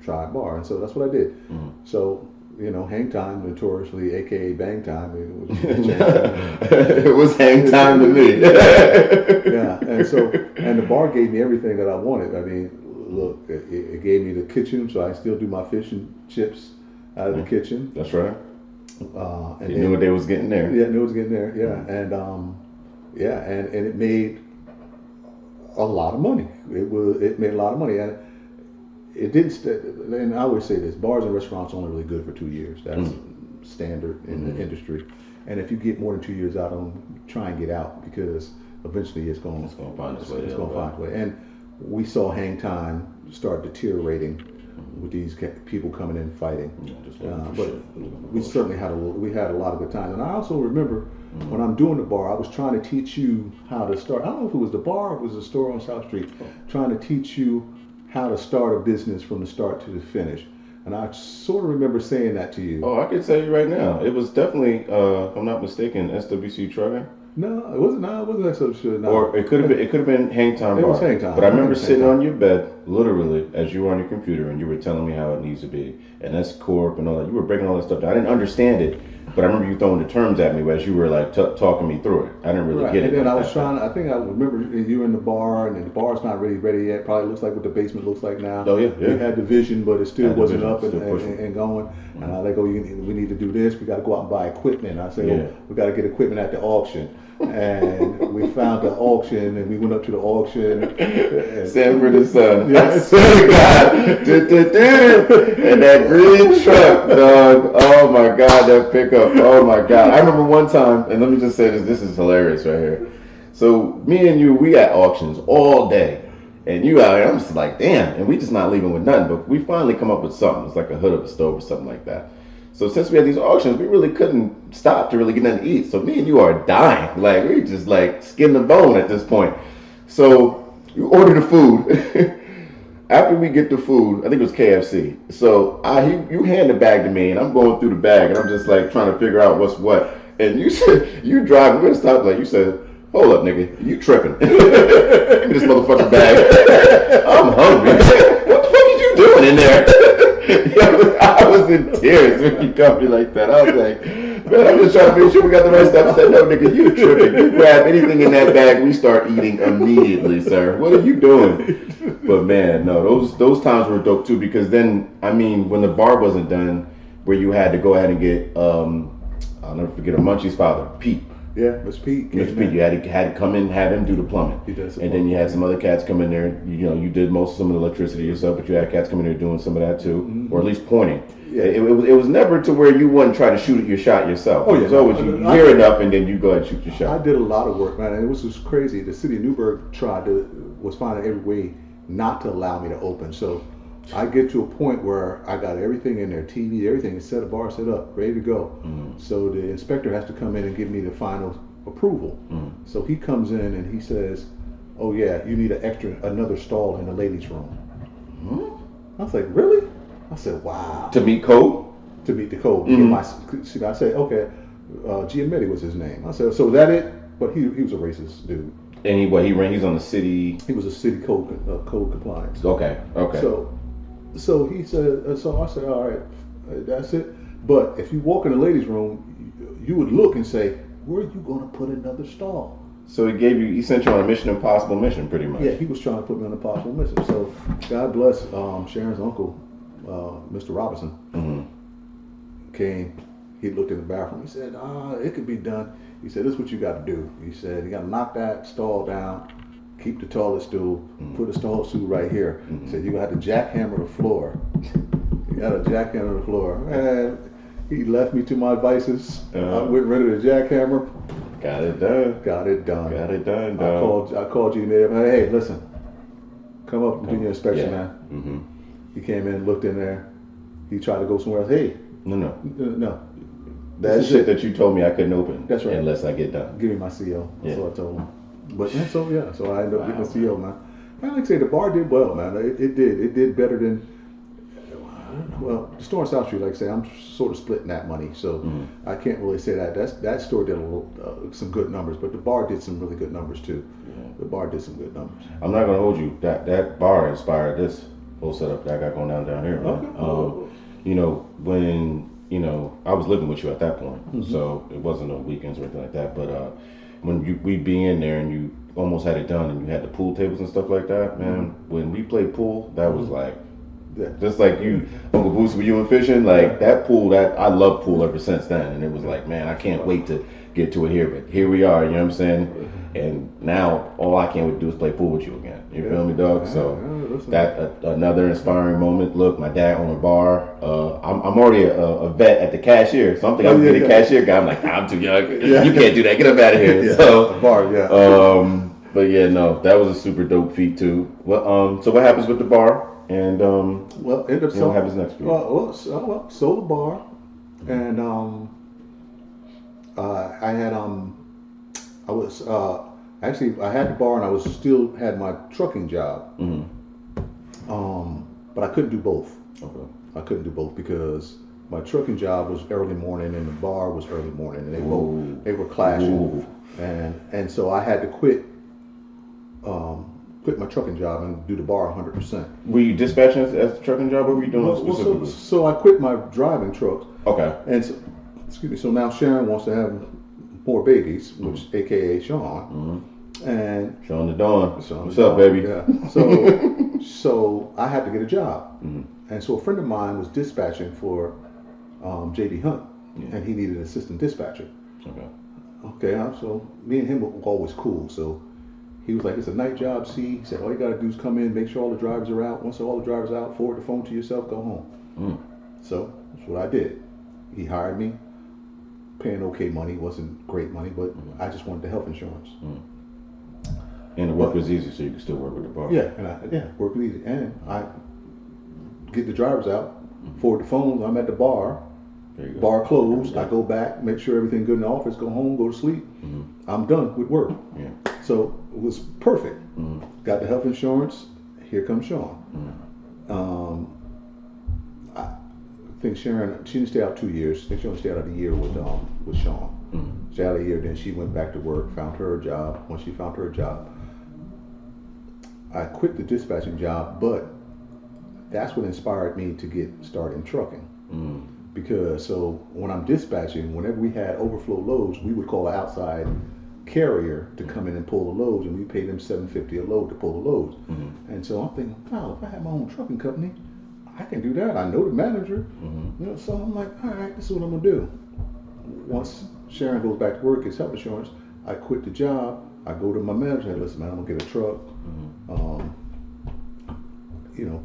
try a bar, and so that's what I did. So. Hang time, notoriously, aka bang time. It was hang time to me. Yeah, and the bar gave me everything that I wanted. I mean, look, it gave me the kitchen, so I still do my fish and chips out of the kitchen. That's right. And you knew what they was getting there. Yeah, knew it was getting there. Yeah, and it made a lot of money. It made a lot of money, and it didn't. And I always say this: bars and restaurants are only really good for 2 years. That's standard in the industry. And if you get more than 2 years out, try and get out because eventually it's going to find its way. It's going to find its way. And we saw hang time start deteriorating with these people coming in fighting. But we certainly had a lot of good times. And I also remember when I'm doing the bar, I was trying to teach you how to start. I don't know if it was the bar or it was the store on South Street, trying to teach you how to start a business from the start to the finish. And I sort of remember saying that to you. Oh, I can tell you right now. It was definitely, if I'm not mistaken, SWC Trucking. No, it wasn't. No, it wasn't SWC. No. Or it could have been. It could have been Hang Time Bar. It was Hang Time. But I remember sitting on your bed, literally, as you were on your computer, and you were telling me how it needs to be, and S Corp and all that. You were breaking all that stuff down. I didn't understand it, but I remember you throwing the terms at me as you were like talking me through it. I didn't really get it. And then I was trying. I think I remember you were in the bar, and the bar's not really ready yet. Probably looks like what the basement looks like now. Oh yeah. We had the vision, but it still wasn't up and going. And I like, we need to do this. We got to go out and buy equipment. I said, we got to get equipment at the auction. And we found the auction, and we went up to the auction. Sanford and Son. Yes. God. And that green truck, dog. Oh my God, that pickup. Oh my God. I remember one time, and let me just say this. This is hilarious right here. So me and you, we at auctions all day. And you out here, I'm just like, damn. And we just not leaving with nothing. But we finally come up with something. It's like a hood of a stove or something like that. So since we had these auctions, we really couldn't stop to really get nothing to eat. So me and you are dying. Like, we just like skin the bone at this point. So you order the food. After we get the food, I think it was KFC. So you hand the bag to me, and I'm going through the bag, and I'm just like trying to figure out what's what. And you said, you drive, we're going to stop, like you said, hold up, nigga, you tripping. Give me this motherfucking bag. I'm hungry. What the fuck are you doing in there? I was in tears when you called me like that. I was like, man, I'm just trying to make sure we got the right stuff. I said, no, nigga, you tripping. You grab anything in that bag, we start eating immediately, sir. What are you doing? But man, no, those times were dope too, because then, I mean, when the bar wasn't done, where you had to go ahead and get, I'll never forget, a Munchie's father, Pete. Yeah, Mr. Pete. Mr. Pete, you had to come in, have him do the plumbing. He does. And then you had some other cats come in there. You did some of the electricity yourself, but you had cats come in there doing some of that too, or at least pointing. Yeah. It was never to where you wouldn't try to shoot your shot yourself. Oh, yeah. It was always you hear enough and then you go ahead and shoot your shot. I did a lot of work, man, and it was just crazy. The city of Newburgh was finding every way not to allow me to open. So I get to a point where I got everything in there, TV, everything, set a bar set up, ready to go. So the inspector has to come in and give me the final approval. So he comes in and he says, oh yeah, you need another stall in the ladies' room. I was like, really? I said, wow. To meet code? To meet the code. I said, okay, Giametti was his name. I said, so is that it? But he was a racist dude. And he's on the city. He was a city code compliance. Okay. So he said, so I said, all right, that's it. But if you walk in the ladies' room, you would look and say, where are you going to put another stall? So he sent you on a Mission Impossible mission, pretty much. Yeah, he was trying to put me on a possible mission. So God bless Sharon's uncle. Mr. Robinson, came. He looked in the bathroom. He said, it could be done. He said, this is what you got to do. He said, you got to knock that stall down, keep the toilet stool, put the stall stool right here. He said, you got to jackhammer the floor. You got to jackhammer the floor. And he left me to my devices. I went rid of the jackhammer. Got it done. Got it done. Got it done. I called you there. Hey, listen, come up and do your inspection, man. He came in, looked in there. He tried to go somewhere else. Hey, no. That shit that you told me I couldn't open. That's right. Unless I get done. Give me my CO. That's what I told him. But so I ended up getting the CO, man. And like I say, the bar did well, man. It did better than. Well, the store on South Street, like I say, I'm sort of splitting that money, so I can't really say that. That store did some good numbers, but the bar did some really good numbers too. Yeah. The bar did some good numbers. I'm not gonna hold you. That bar inspired this whole setup that I got going down here, man. Okay. You know, when I was living with you at that point, so it wasn't on weekends or anything like that. But when we'd be in there and you almost had it done, and you had the pool tables and stuff like that, man. When we played pool, that was like. Yeah. Just like you, Uncle Boosie, when you were fishing, like that pool, that I love pool ever since then. And it was like, man, I can't wait to get to it here. But here we are, you know what I'm saying? And now all I can't wait to do is play pool with you again. You feel me, dog? So that another inspiring moment. Look, my dad owned a bar. I'm already a vet at the cashier, so I'm thinking I'm gonna be the cashier guy. I'm like, I'm too young. You can't do that. Get up out of here. So bar, but yeah, no, that was a super dope feat too. Well, so what happens with the bar? And well, end up what happens next week? Well, sold the bar, and I had I was actually I had the bar, and I was still had my trucking job. But I couldn't do both. Okay. I couldn't do both because my trucking job was early morning, and the bar was early morning, and they were clashing, and so I had to quit. Quit my trucking job and do the bar 100%. Were you dispatching as a trucking job? What were you doing specifically? So I quit my driving trucks. Okay. And so, excuse me. So now Sharon wants to have more babies, which AKA Sean. And Sean the Dawn. What's up, baby? Yeah. So I had to get a job. And so a friend of mine was dispatching for JD Hunt, and he needed an assistant dispatcher. Okay. So me and him were always cool. So. He was like, it's a night job, see? He said, all you got to do is come in, make sure all the drivers are out. Once all the drivers are out, forward the phone to yourself, go home. So that's what I did. He hired me, paying okay money. Wasn't great money, but I just wanted the health insurance. And the work was easy, so you could still work with the bar. Yeah, work was easy. And I get the drivers out, forward the phones, I'm at the bar. Bar closed, I go back, make sure everything good in the office, go home, go to sleep. I'm done with work. So it was perfect. Got the health insurance, here comes Sean. I think Sharon, she didn't stay out 2 years. I think she only stayed out a year with Sean. She had a year, then she went back to work, found her a job. Once she found her a job, I quit the dispatching job, but that's what inspired me to get started in trucking. Because so when I'm dispatching, whenever we had overflow loads, we would call an outside carrier to come in and pull the loads, and we paid them $7.50 a load to pull the loads. And so I'm thinking, wow, if I had my own trucking company, I can do that. I know the manager. So I'm like, all right, this is what I'm gonna do. Once Sharon goes back to work, gets health insurance, I quit the job. I go to my manager and listen, man, I'm gonna get a truck.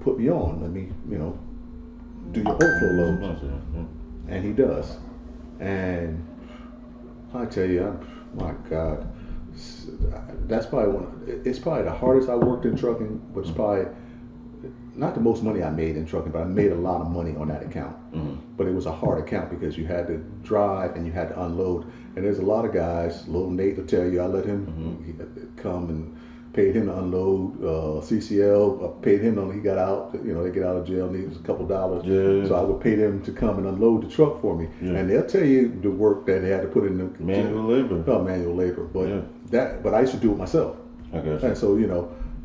Put me on. Let me, do your overflow loads. And he does. And I tell you, my God, that's probably it's probably the hardest I worked in trucking, but it's probably not the most money I made in trucking, but I made a lot of money on that account. But it was a hard account because you had to drive and you had to unload. And there's a lot of guys, little Nate will tell you, I let him come and paid him to unload. CCL, paid him when he got out. They get out of jail and it was a couple dollars. So I would pay them to come and unload the truck for me. And they'll tell you the work that they had to put in the manual labor. Manual labor. But I used to do it myself. And so,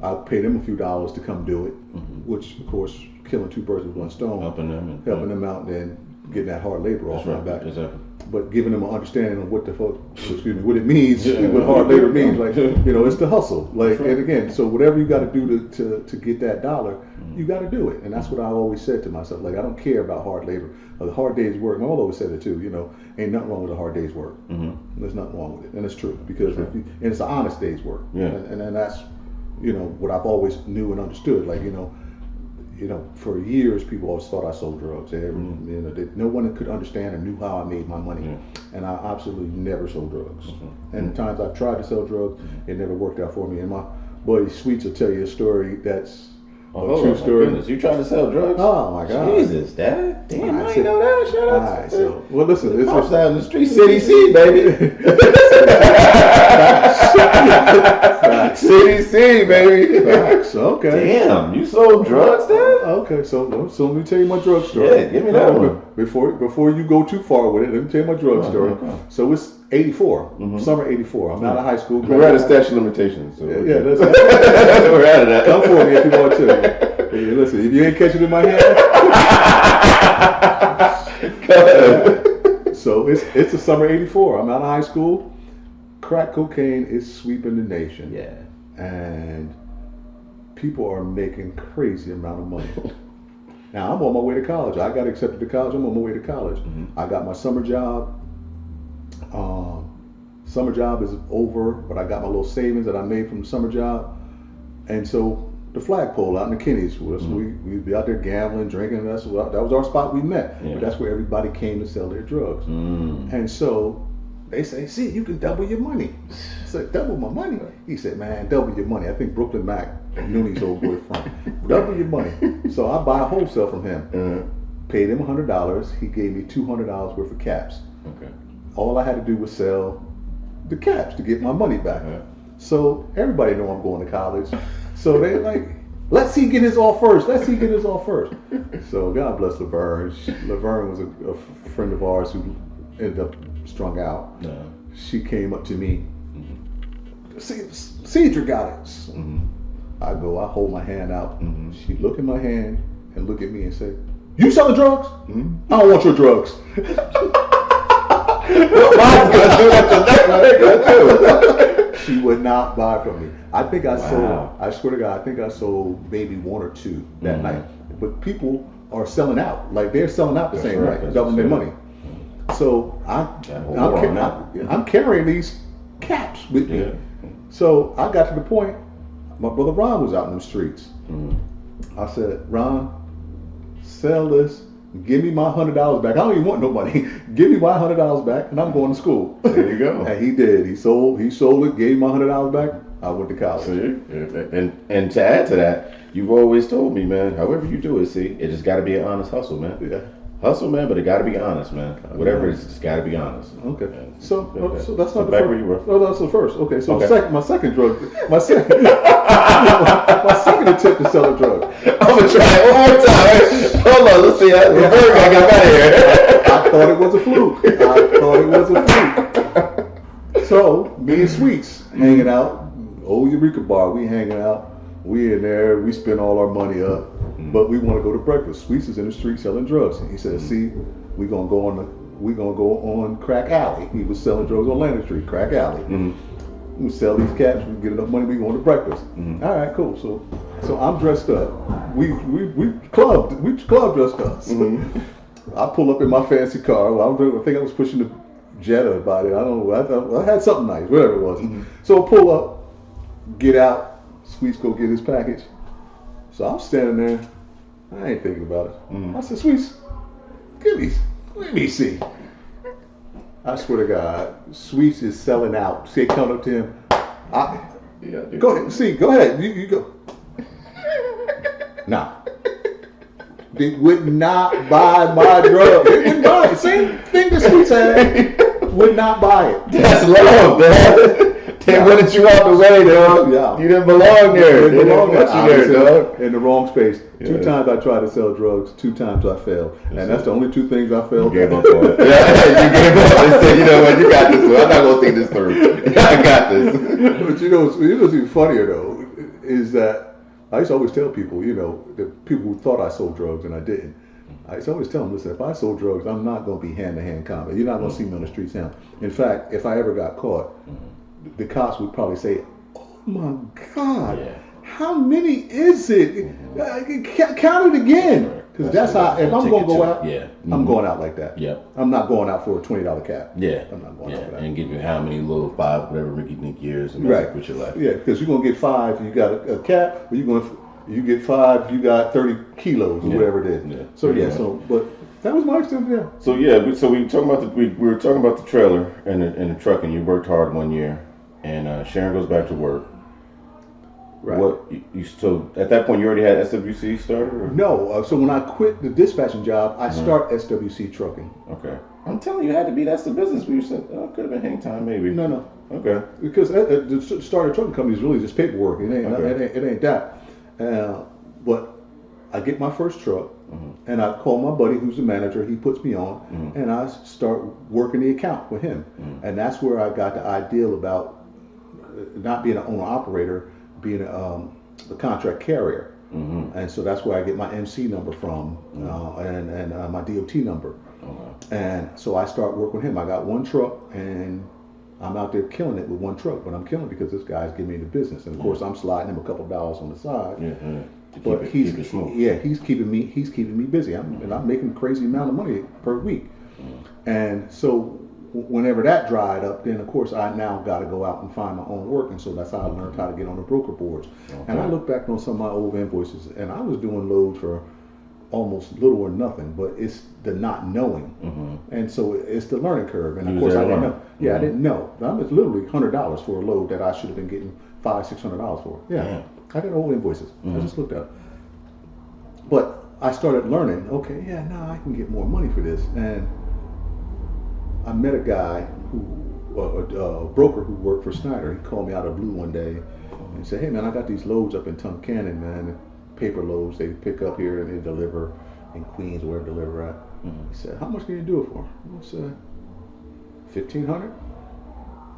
I paid them a few dollars to come do it, which of course killing two birds with one stone. Helping them out and then getting that hard labor off my back. Exactly. but giving them an understanding of what the fuck, excuse me, what it means, what hard labor means. Like, it's the hustle. Like, and again, so whatever you got to do to get that dollar, you got to do it. And that's what I always said to myself. Like, I don't care about hard labor. The hard day's work. My mom always said it too. Ain't nothing wrong with a hard day's work. There's nothing wrong with it, and it's true because and it's an honest day's work. And then that's what I've always knew and understood. Like, for years, people always thought I sold drugs. No one could understand or knew how I made my money. And I absolutely never sold drugs. And the times I've tried to sell drugs, it never worked out for me. And my boy Sweets will tell you a story that's a true story. Goodness. You trying to sell drugs? Oh my God! Jesus, Dad! Damn, I didn't know that. Shut up. All right, so well, listen, it's out in the street, City C, baby. City C, baby. Facts. Okay. Damn, you sold drugs, Dad? Okay, so let me tell you my drug story. Yeah, give me that one. Before you go too far with it, let me tell you my drug story. Okay. So it's 84, summer 84. I'm out of high school. We're at a statute of limitations. So that's we're out of that. Come for me if you want to. Hey, listen, if you ain't catching it in my hand. So it's the summer 84. I'm out of high school. Crack cocaine is sweeping the nation. Yeah. And people are making crazy amount of money. Now I'm on my way to college. I got accepted to college. I'm on my way to college. I got my summer job. Summer job is over, but I got my little savings that I made from the summer job. And so the flagpole out in the Kenny's was we'd be out there gambling, drinking. That was our spot we met. Yeah. But that's where everybody came to sell their drugs. And so they say, see, you can double your money. I said, double my money? He said, man, double your money. I think Brooklyn Mac, Nooney's old boy from. Double your money. So I buy a wholesale from him. Paid him $100. He gave me $200 worth of caps. Okay. All I had to do was sell the caps to get my money back. So everybody know I'm going to college. So they're like, let's see get his all first. Let's see get his all first. So God bless Laverne. Laverne was a friend of ours who ended up strung out. She came up to me. Cedric got it. I hold my hand out. She look in my hand and look at me and say, you selling drugs? I don't want your drugs. She would not buy from me. I think I sold, I swear to God, I think I sold maybe one or two that night. But people are selling out. Like they're selling out the same night, doubling their money. So I'm carrying these caps with me. So I got to the point, my brother Ron was out in the streets. I said, Ron, sell this. Give me my $100 back. I don't even want no money. Give me my $100 back, and I'm going to school. There you go. And he did. He sold it. Gave me my $100 back. I went to college. See? And to add to that, you've always told me, man. However you do it, it just got to be an honest hustle, man. Yeah. Hustle, man, but it got to be honest, man. Whatever it is, it's got to be honest. Okay. So that's not the back first. where you were. Oh, that's the first. Okay. So my second drug, my second attempt to sell a drug. I'm gonna try it one more time. Hold on, let's see. The bird guy got out of here. I thought it was a fluke. So me and Sweets hanging out, old Eureka Bar. We hanging out. We in there. We spend all our money up, but we want to go to breakfast. Sweets is in the street selling drugs. He said, "See, we're gonna go on Crack Alley." He was selling drugs on Landing Street, Crack Alley. We sell these caps. We get enough money. We going to breakfast. All right, cool. So I'm dressed up. We club dressed us. I pull up in my fancy car. I think I was pushing the Jetta about it. I don't know. I had something nice, whatever it was. So I pull up, get out. Sweets go get his package. So I'm standing there. I ain't thinking about it. I said, Sweets, let me see. I swear to God, Sweets is selling out. See, come up to him. Go ahead. See, go ahead. You go. Nah. They would not buy my drug. They wouldn't buy it. Same thing that Sweets had. Would not buy it. That's love, man. They wanted you out the way, dog. Yeah. You didn't belong there. They didn't want you there, dog. In the wrong space. 2 times I tried to sell drugs. 2 times I failed. And that's the only 2 things I failed. You gave up on it. Yeah, you gave up and said, you know what, you got this one. I'm not going to think this through. I got this. But you know what's even funnier, though, is that I used to always tell people, the people who thought I sold drugs and I didn't. I used to always tell them, listen, if I sold drugs, I'm not going to be hand-to-hand combat. You're not going to see me on the streets now. In fact, if I ever got caught, the cops would probably say, oh my God, how many is it? Count it again. Because that's how, if I'm going to go out, I'm going out like that. I'm not going out for a $20 cap. I'm not going out for that. And give you how many little 5, whatever Ricky Nick years and right. with your life. Yeah, because you're going to get 5, you got a cap, or you get 5, you got 30 kilos or whatever it is. So but that was my experience. So we were talking about the trailer and the truck, and you worked hard one year, and Sharon goes back to work. Right. So at that point you already had SWC started? Or? No. So when I quit the dispatching job, I start SWC trucking. Okay. I'm telling you, that's the business. We said, it could have been hang time, maybe. No. Okay. Because the start a trucking company is really just paperwork. It ain't that. But I get my first truck, and I call my buddy who's the manager. He puts me on, and I start working the account with him. And that's where I got the ideal about not being an owner operator, being a contract carrier. And so that's where I get my MC number from, and my DOT number. And so I start working with him. I got one truck, and I'm out there killing it with one truck, but I'm killing it because this guy's giving me the business. And of course, I'm sliding him a couple $dollars on the side. But he's keeping me busy. I'm making a crazy amount of money per week. And so whenever that dried up, then of course I now got to go out and find my own work. And so that's how I learned how to get on the broker boards. And I look back on some of my old invoices, and I was doing loads for almost little or nothing, but it's the not knowing. And so it's the learning curve. And of course I didn't know. I didn't know. That was literally $100 for a load that I should have been getting $500-$600 for. I got old invoices. I just looked up. But I started learning, now I can get more money for this. And I met a guy a broker who worked for Snyder. He called me out of the blue one day and said, hey man, I got these loads up in Tunkhannon, man, paper loads they pick up here and they deliver in Queens, where they deliver at. He said, how much can you do it for? I said, $1,500.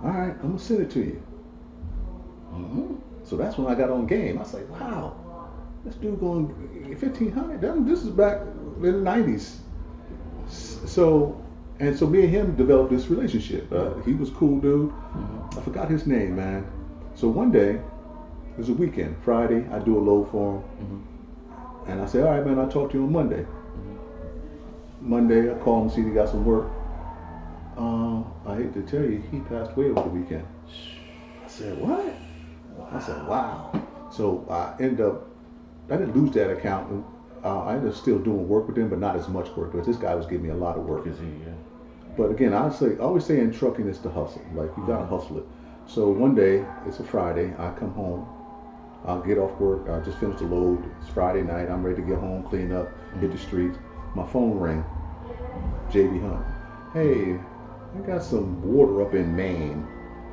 All right, I'm gonna send it to you. So that's when I got on game. I was like, wow, this dude going $1,500. This is back in the '90s. So me and him developed this relationship. He was a cool dude. I forgot his name, man. So one day, it was a weekend, Friday, I do a load for him. And I say, all right, man, I'll talk to you on Monday. Monday, I call him, see if he got some work. I hate to tell you, he passed away over the weekend. I said, what? I said, wow. So I didn't lose that account. I ended up still doing work with him, but not as much work, because this guy was giving me a lot of work. But again, I always say in trucking, it's the hustle. Like, you gotta hustle it. So one day, it's a Friday, I come home, I'll get off work, I just finished the load, it's Friday night, I'm ready to get home, clean up, hit the streets. My phone rang, JB Hunt. Hey, I got some water up in Maine.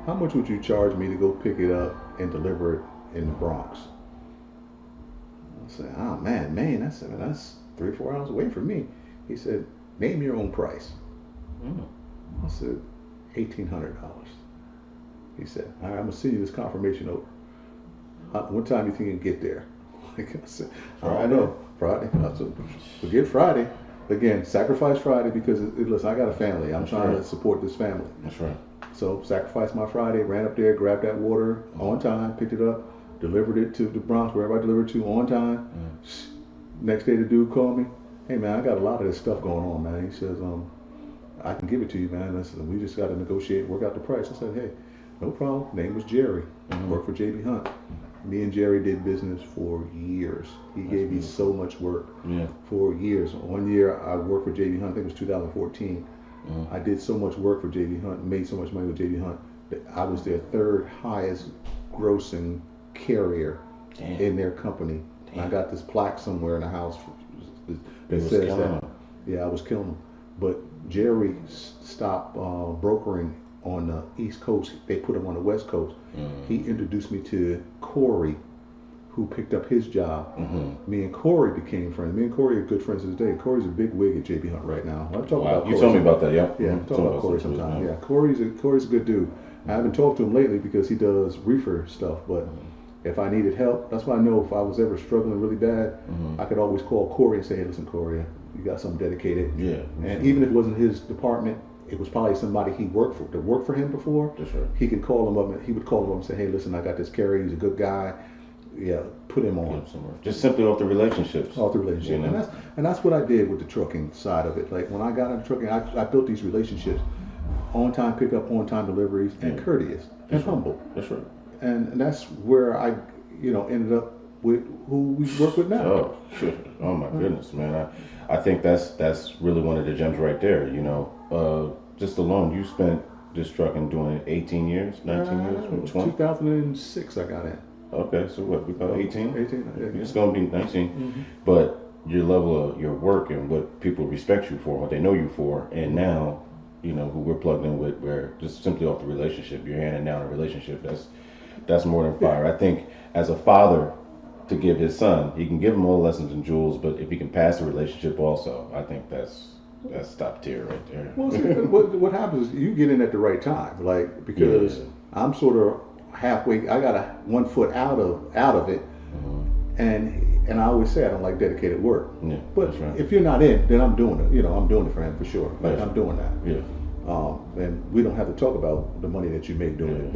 How much would you charge me to go pick it up and deliver it in the Bronx? I said, oh man, Maine, that's 3 or 4 hours away from me. He said, name your own price. I said, $1,800. He said, all right, I'm gonna send you this confirmation note. What time do you think you can get there? I said, I don't know. Friday. I said, forget Friday. Again, sacrifice Friday, because listen, I got a family. I'm trying to support this family. That's right. So sacrificed my Friday, ran up there, grabbed that water on time, picked it up, delivered it to the Bronx, wherever I delivered to on time. Next day the dude called me. Hey man, I got a lot of this stuff going on, man. He says, I can give it to you, man. I said, we just got to negotiate, work out the price. I said, hey, no problem. Name was Jerry. Worked for JB Hunt. Me and Jerry did business for years. He gave me so much work for years. One year I worked for JB Hunt, I think it was 2014. I did so much work for JB Hunt, made so much money with JB Hunt, that I was their third highest grossing carrier in their company. And I got this plaque somewhere in the house that says that. Yeah, I was killing them. But Jerry stopped brokering on the East Coast. They put him on the West Coast. He introduced me to Corey, who picked up his job. Me and Corey became friends. Me and Corey are good friends to this day. Corey's a big wig at JB Hunt right now. I'll talk about Corey. You told me about that, Yeah, I'll talk about Corey sometime. Yeah, Corey's a good dude. I haven't talked to him lately because he does reefer stuff, but if I needed help, that's why I know if I was ever struggling really bad, I could always call Corey and say, hey, listen, Corey, you got something dedicated. Yeah. And even if it wasn't his department, it was probably somebody he worked for, that worked for him before. That's right. He could call him up, and he would call him up and say, "Hey, listen, I got this Kerry. He's a good guy. Yeah, put him on." Just simply off the relationships. Off the relationship, You know? and that's what I did with the trucking side of it. Like when I got into trucking, I built these relationships: on time pickup, on time deliveries, and courteous and humble. That's right. And that's where I, ended up with who we work with now. Oh, shit. Oh my goodness, man. I think that's really one of the gems right there. Just alone, you spent this trucking doing it 18 years, 19 years, 20? 2006 I got in. Okay, so what, we call 18? 18, yeah. It's going to be 19. But your level of your work and what people respect you for, what they know you for, and now, who we're plugged in with, where just simply off the relationship, you're handing down a relationship, that's more than fire. I think as a father, to give his son, he can give him all the lessons and jewels, but if he can pass the relationship also, I think that's top tier right there. Well, see, what happens is you get in at the right time, because I'm sort of halfway. I got one foot out of it, and I always say I don't like dedicated work. Yeah, but right. if you're not in, then I'm doing it. I'm doing it for him for sure. I'm doing that. Yeah. And we don't have to talk about the money that you make doing it,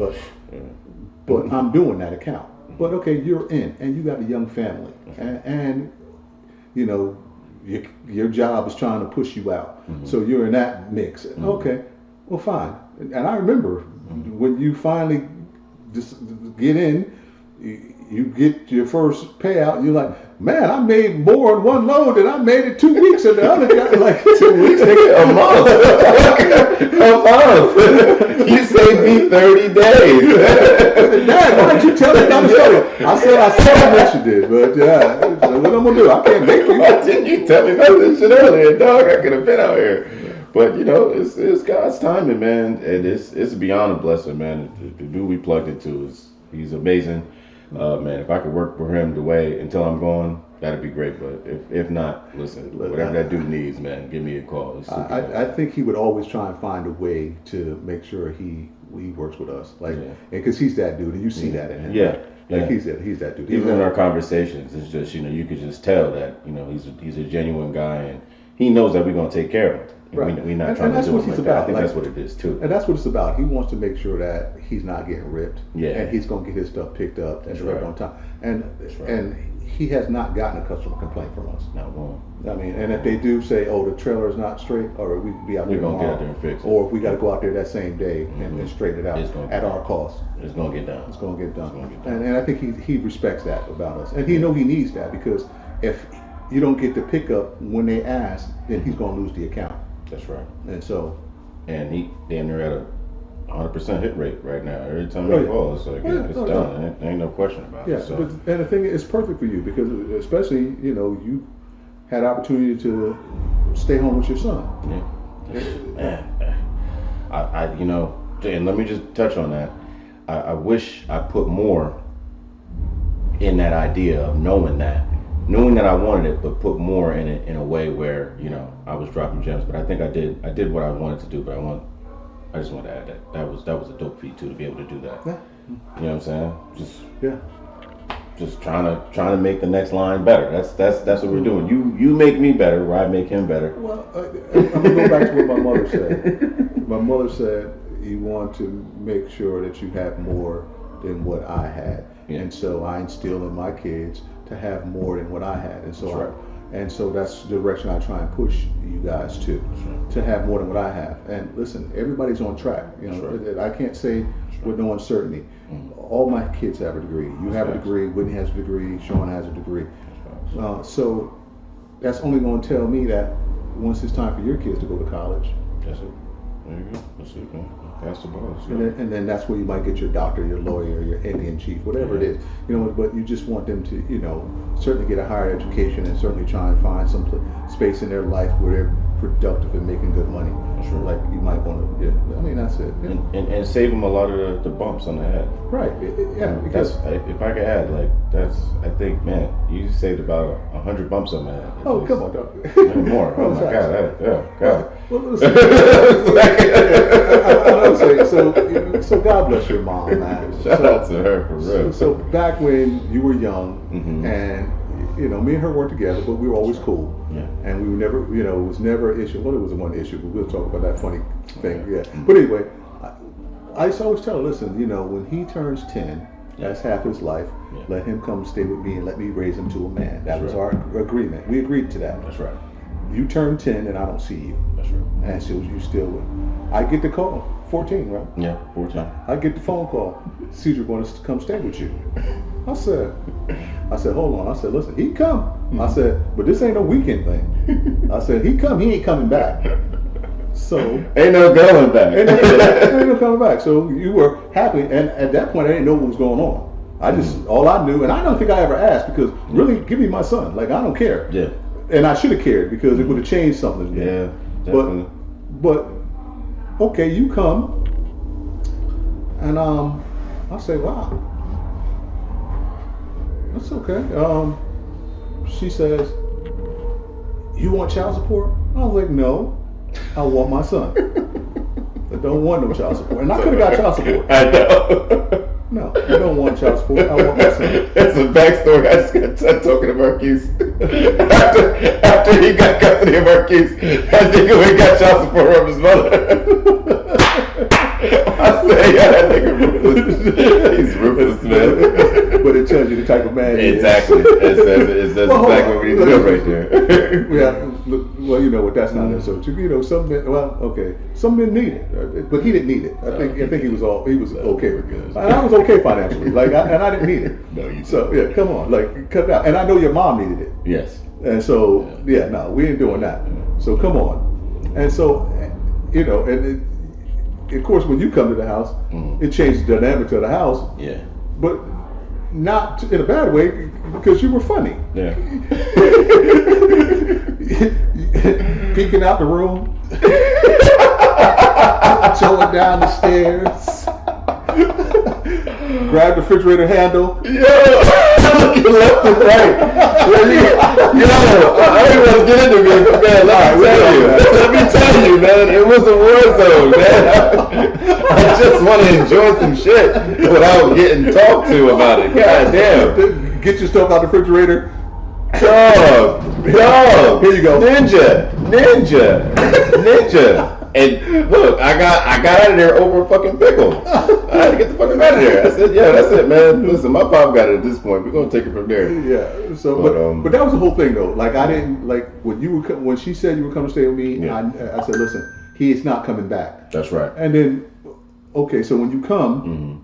but I'm doing that account. But okay, you're in, and you got a young family, and your job is trying to push you out. So you're in that mix. Okay, well, fine. And I remember when you finally just get in, you get your first payout, and you're like, man, I made more in one load than I made in 2 weeks, and the other guy, like 2 weeks, a month. A month. You saved me 30 days. Dad, why didn't you tell me about the story? I said that you did, but yeah, so what I'm gonna do? I can't make you. Why didn't you tell me about this shit earlier, dog? I could have been out here. But it's God's timing, man, and it's beyond a blessing, man. The dude we plugged into he's amazing. Man, if I could work for him the way until I'm gone, that'd be great. But if not, listen, whatever that dude needs, man, give me a call. I think he would always try and find a way to make sure he works with us, because he's that dude, and you see that in him. Yeah. Like he's that dude. Even in our conversations, it's just you could just tell that he's a genuine guy, and he knows that we're gonna take care of him. Right. We're not trying to do it like that. I think that's what it is too. And that's what it's about. He wants to make sure that he's not getting ripped. Yeah. And he's going to get his stuff picked up and delivered on time. Right. And he has not gotten a customer complaint from us. Not one. I mean, and if they do say, "Oh, the trailer is not straight," or we can be out there tomorrow, get out there and fix it. or if we got to go out there that same day and straighten it out at our cost, it's going to get done. It's going to get done. And I think he respects that about us, and he know he needs that, because if you don't get the pickup when they ask, then he's going to lose the account. That's right. And he damn near at a 100% hit rate right now. Every time he calls, it's like it's done. There ain't no question about it. Yeah, So. and the thing is, it's perfect for you, because especially you had opportunity to stay home with your son. Yeah. And let me just touch on that. I wish I put more in that idea of knowing that I wanted it, but put more in it in a way where I was dropping gems. But I think I did what I wanted to do. But I just wanted to add that was a dope feat too, to be able to do that. Yeah. You know what I'm saying? Just trying to make the next line better. That's what we're doing. You make me better, where I make him better. Well, I'm gonna go back to what my mother said. My mother said you want to make sure that you have more than what I had, and so I instill in my kids to have more than what I had, and so that's the direction I try and push you guys to have more than what I have. And listen, everybody's on track. I can't say with no uncertainty. All my kids have a degree. You have a degree. Whitney has a degree. Sean has a degree. So that's only going to tell me that once it's time for your kids to go to college. That's it. There you go. That's it, man. Pass the ball. And then that's where you might get your doctor, your lawyer, your Indian chief, whatever it is. But you just want them to, certainly get a higher education, and certainly try and find some space in their life where they're productive and making good money. Sure. Like you might want to, I mean, that's it. And save them a lot of the bumps on the head. Right. Because if I could add, I think, man, you saved about 100 bumps on my head. Oh, come on, dog. More. Oh my God. God. Well, listen, so God bless your mom, man. Shout out to her, for real. So back when you were young, and me and her worked together, but we were always cool. Yeah. and we were never, it was never an issue. Well, it was one issue, but we'll talk about that funny thing. Yeah. But anyway, I used to always tell her, listen, when he turns 10, that's half his life. Yeah. Let him come stay with me and let me raise him to a man. That was our agreement. We agreed to that. That's right. You turn 10 and I don't see you. That's right. And so you still with. I get the call, 14, right? Yeah, 14. I get the phone call. Cedar going to come stay with you. I said, hold on. I said, listen, he come. I said, but this ain't no weekend thing. I said, he come, he ain't coming back. So ain't no going back. Ain't no coming back. So you were happy, and at that point I didn't know what was going on. I just all I knew, and I don't think I ever asked because really, give me my son. Like I don't care. Yeah. And I should have cared because it would have changed something. Yeah. Definitely. But okay, you come, and I say, wow, that's okay. She says, you want child support? I was like, no. I want my son. I don't want no child support. And I could have got child support. I know. No, I don't want child support. I want my son. That's a backstory. I just got done talking to Marquise. after he got custody of Marquise, that nigga went got child support from his mother. I say, yeah, that nigga ruthless. He's ruthless, man. But it tells you the type of man he is. Exactly. It says exactly what we need to do right there. Yeah. Well, you know what? That's not necessarily true. Some men. Well, okay. Some men need it, but he didn't need it. I think he was okay with it. And I was okay financially. And I didn't need it. No, you. So yeah, come on, cut it out. And I know your mom needed it. Yes. And so no, we ain't doing that. So come on. And so of course, when you come to the house, it changes the dynamic of the house. Yeah. But not in a bad way because you were funny. Yeah. Peeking out the room, going down the stairs, grab the refrigerator handle. Looking left and right. I didn't want to get into it, but man, let me tell you, man, it was a war zone, man. I just want to enjoy some shit without getting talked to about it. God damn. Get your stuff out the refrigerator. Dog. Here you go. Ninja. And look, I got out of there over a fucking pickle. I had to get the fuck out of there. I said, yeah, that's it, man. Listen, my pop got it at this point. We're gonna take it from there. Yeah. So, but that was the whole thing, though. Like, I didn't when she said you were coming to stay with me. Yeah. I said, listen, he is not coming back. That's right. And then, okay, so when you come.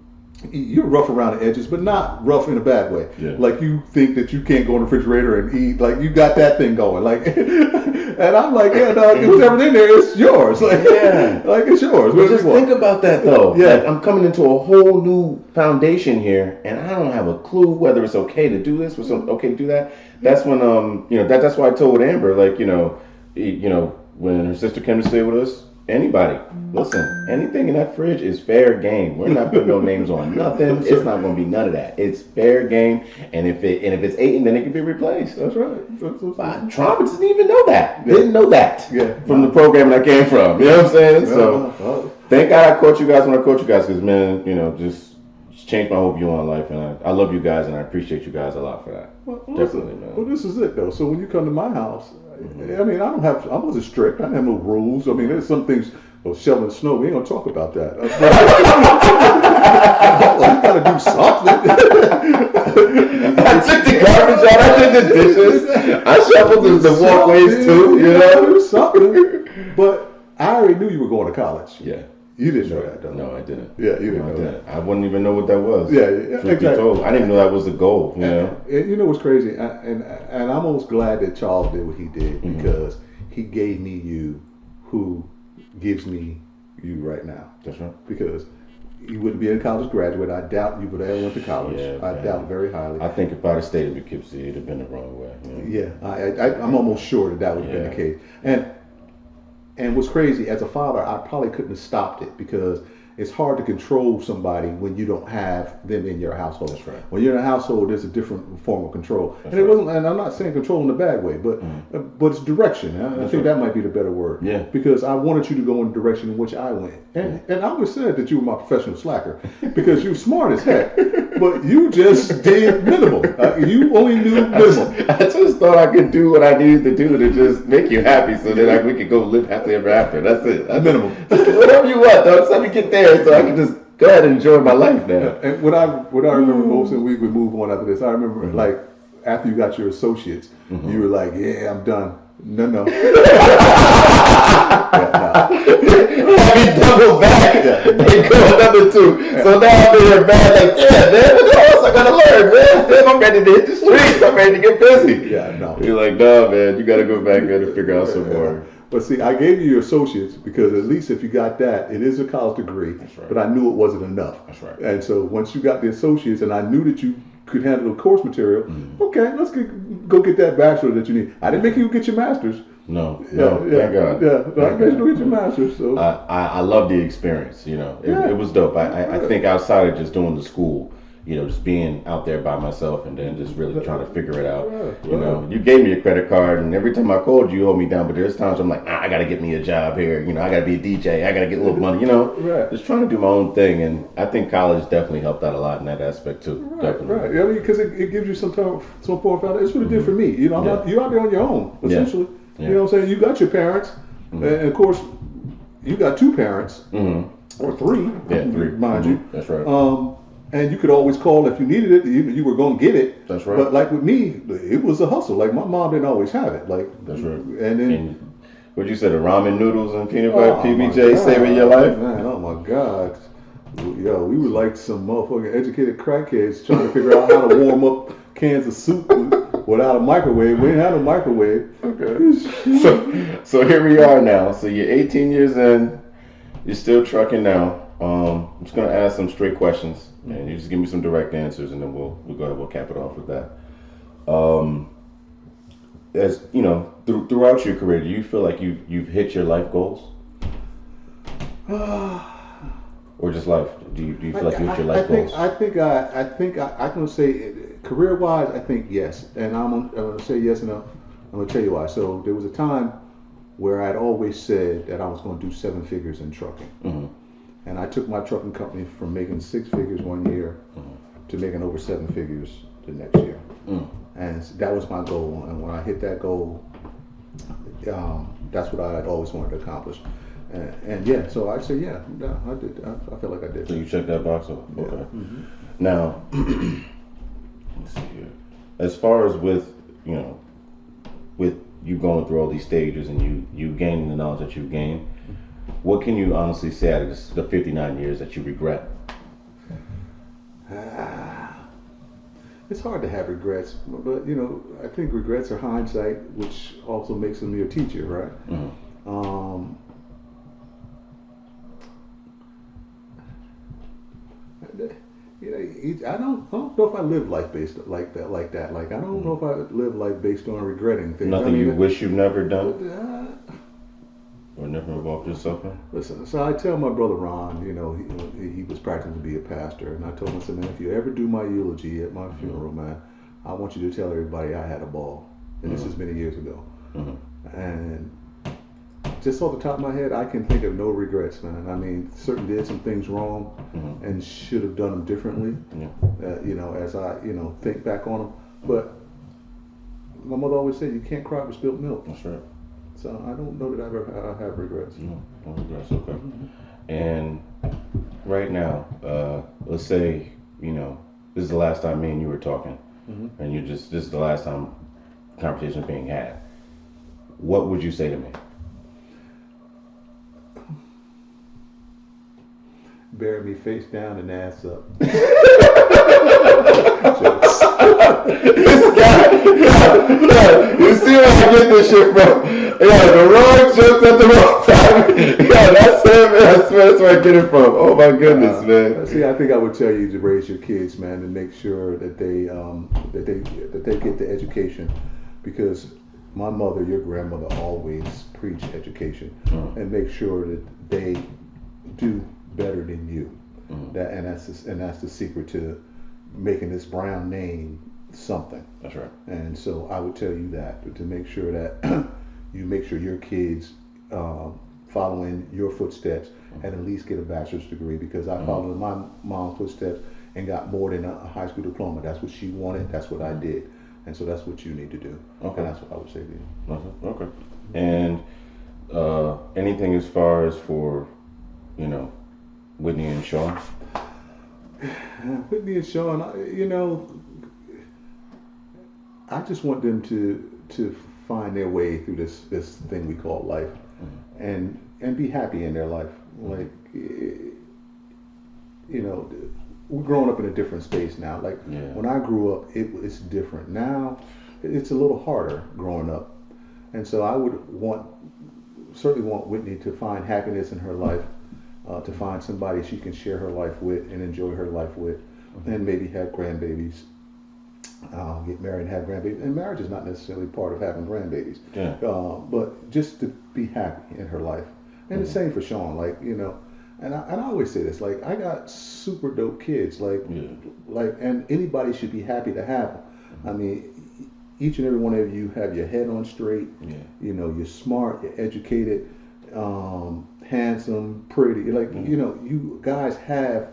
You're rough around the edges, but not rough in a bad way. Yeah. Like you think that you can't go in the refrigerator and eat. Like you got that thing going. Like, and I'm like, yeah, dog. Whatever's in there, it's yours. Like, yeah, like it's yours. But just think about that, though. Yeah, like, I'm coming into a whole new foundation here, and I don't have a clue whether it's okay to do this, or okay to do that. That's when that's why I told Amber, like, when her sister came to stay with us. Anybody, listen, anything in that fridge is fair game. We're not putting no names on nothing. It's not going to be none of that. It's fair game, and if it's eaten, then it can be replaced. That's right. Trump didn't even know that. Yeah. Didn't know that from the program I came from. You know what I'm saying? So thank God I caught you guys when I caught you guys, because man, just changed my whole view on life, and I love you guys, and I appreciate you guys a lot for that. Well, definitely, man. Well, this is it though. So when you come to my house. I mean, I wasn't strict. I didn't have no rules. I mean, there's some things. Shoveling snow. We ain't gonna talk about that. You gotta do something. I took the garbage out. I did the dishes. I shoveled the walkways too. Do something. But I already knew you were going to college. Yeah. You didn't know that, though. No, I didn't. Yeah, you didn't know that. I wouldn't even know what that was. Yeah, Truth be told, I didn't even know that was the goal. And you know what's crazy? And I'm almost glad that Charles did what he did because he gave me you, who gives me you right now. That's right. Because you wouldn't be a college graduate. I doubt you would ever went to college. Yeah, I doubt very highly. I think if I'd have stayed in Poughkeepsie, it'd have been the wrong way. Yeah, I'm almost sure that would have been the case. And what's crazy, as a father, I probably couldn't have stopped it because it's hard to control somebody when you don't have them in your household. That's right. When you're in a household, there's a different form of control. That's and it wasn't. And I'm not saying control in a bad way, but it's direction. I think that might be the better word. Yeah. Because I wanted you to go in the direction in which I went. And I always said that you were my professional slacker because you were smart as heck. but you just did minimum. You only knew minimum. I just thought I could do what I needed to do to just make you happy, so that we could go live happily ever after. That's it. That's minimum. Whatever you want, though. Just let me get there, so I can just go ahead and enjoy my life now. And what I remember most, and we would move on after this. I remember like after you got your associates, you were like, "Yeah, I'm done." No. Have me double back and go another 2. So now I'm in here bad, like, yeah, man, what else I gotta learn, man? Damn, I'm ready to hit the streets. I'm ready to get busy. Yeah, no. You're like, no, man, you gotta go back there to figure out some more. But see, I gave you your associates because at least if you got that, it is a college degree. That's right. But I knew it wasn't enough. That's right. And so once you got the associates, and I knew that you could handle the course material, okay, let's go get that bachelor that you need. I didn't make you get your master's. No, thank God. Yeah, I made you get your master's. So I love the experience. You know, it was dope. I think outside of just doing the school, you know, just being out there by myself and then just really trying to figure it out. You know, you gave me a credit card, and every time I called you, you hold me down. But there's times I'm like, I gotta get me a job here. You know, I gotta be a DJ. I gotta get a little money. You know, just trying to do my own thing. And I think college definitely helped out a lot in that aspect too. Definitely. Right. I mean, because it gives you some form of foundation. It's what it did for me. You know, you're out there on your own essentially. Yeah. You know what I'm saying? You got your parents, and of course, you got 2 parents or 3. Yeah, 3, mind you. That's right. And you could always call if you needed it. You were going to get it. That's right. But like with me, it was a hustle. Like my mom didn't always have it. Like that's right. And then what you said, the ramen noodles and peanut butter PBJ saving your life? Man, oh my God. Yo, we were like some motherfucking educated crackheads trying to figure out how to warm up cans of soup without a microwave. We didn't have a microwave. Okay. So here we are now. So you're 18 years in. You're still trucking now. I'm just gonna ask some straight questions, and you just give me some direct answers, and then we'll go ahead. We'll cap it off with that. As you know, throughout your career, do you feel like you've hit your life goals, or just life? Do you feel like you hit your life goals? I think I can say career wise. I think yes, and I'm gonna say yes, and I'm gonna tell you why. So there was a time where I'd always said that I was going to do 7 figures in trucking. And I took my trucking company from making 6 figures one year to making over 7 figures the next year. And that was my goal. And when I hit that goal, that's what I had always wanted to accomplish. And yeah, so I say, yeah, I did. I feel like I did. So you checked that box off. Okay. Yeah. Now, let's see here. As far as with you going through all these stages and you gaining the knowledge that you've gained, what can you honestly say out of the 59 years that you regret? It's hard to have regrets, but you know, I think regrets are hindsight, which also makes them your teacher, right? You know, I don't know if I live life based like that. Like I don't know if I live life based on regretting things. Nothing you wish you've never done, or never involved yourself in. Listen, so I tell my brother Ron, you know, he was practicing to be a pastor, and I told him, I said, man, if you ever do my eulogy at my funeral, man, I want you to tell everybody I had a ball, and this is many years ago, and just off the top of my head, I can think of no regrets, man. I mean, certainly did some things wrong and should have done them differently, you know, as I, you know, think back on them. But my mother always said, you can't cry for spilt milk. That's right. So I don't know that I have regrets. No regrets, okay. And right now, let's say, you know, this is the last time me and you were talking, and this is the last time conversation is being had. What would you say to me? Bury me face down and ass up. This guy, you see where I get this shit from? The wrong jokes at the wrong time. That's him. That's where I get it from. Oh my goodness, man. See, I think I would tell you to raise your kids, man, and make sure that they get the education, because my mother, your grandmother, always preached education, and make sure that they do better than you. That's the secret to making this brown name something. That's right. And so I would tell you that to make sure that you make sure your kids follow in your footsteps and at least get a bachelor's degree, because I followed in my mom's footsteps, and got more than a high school diploma. That's what she wanted. That's what I did. And so that's what you need to do. Okay. And that's what I would say to you. Okay. And anything as far as for, you know, Whitney and Sean? Whitney and Sean, I just want them to find their way through this thing we call life, and be happy in their life. Like, we're growing up in a different space now. Like when I grew up, it's different. Now it's a little harder growing up, and so I would certainly want Whitney to find happiness in her life, to find somebody she can share her life with and enjoy her life with, and maybe have grandbabies. Get married and have grandbabies. And marriage is not necessarily part of having grandbabies. Yeah. But just to be happy in her life. And the same for Sean. Like, and I always say this, like, I got super dope kids. And anybody should be happy to have them. I mean, each and every one of you have your head on straight. Yeah. You're smart, you're educated, handsome, pretty. Like, you guys have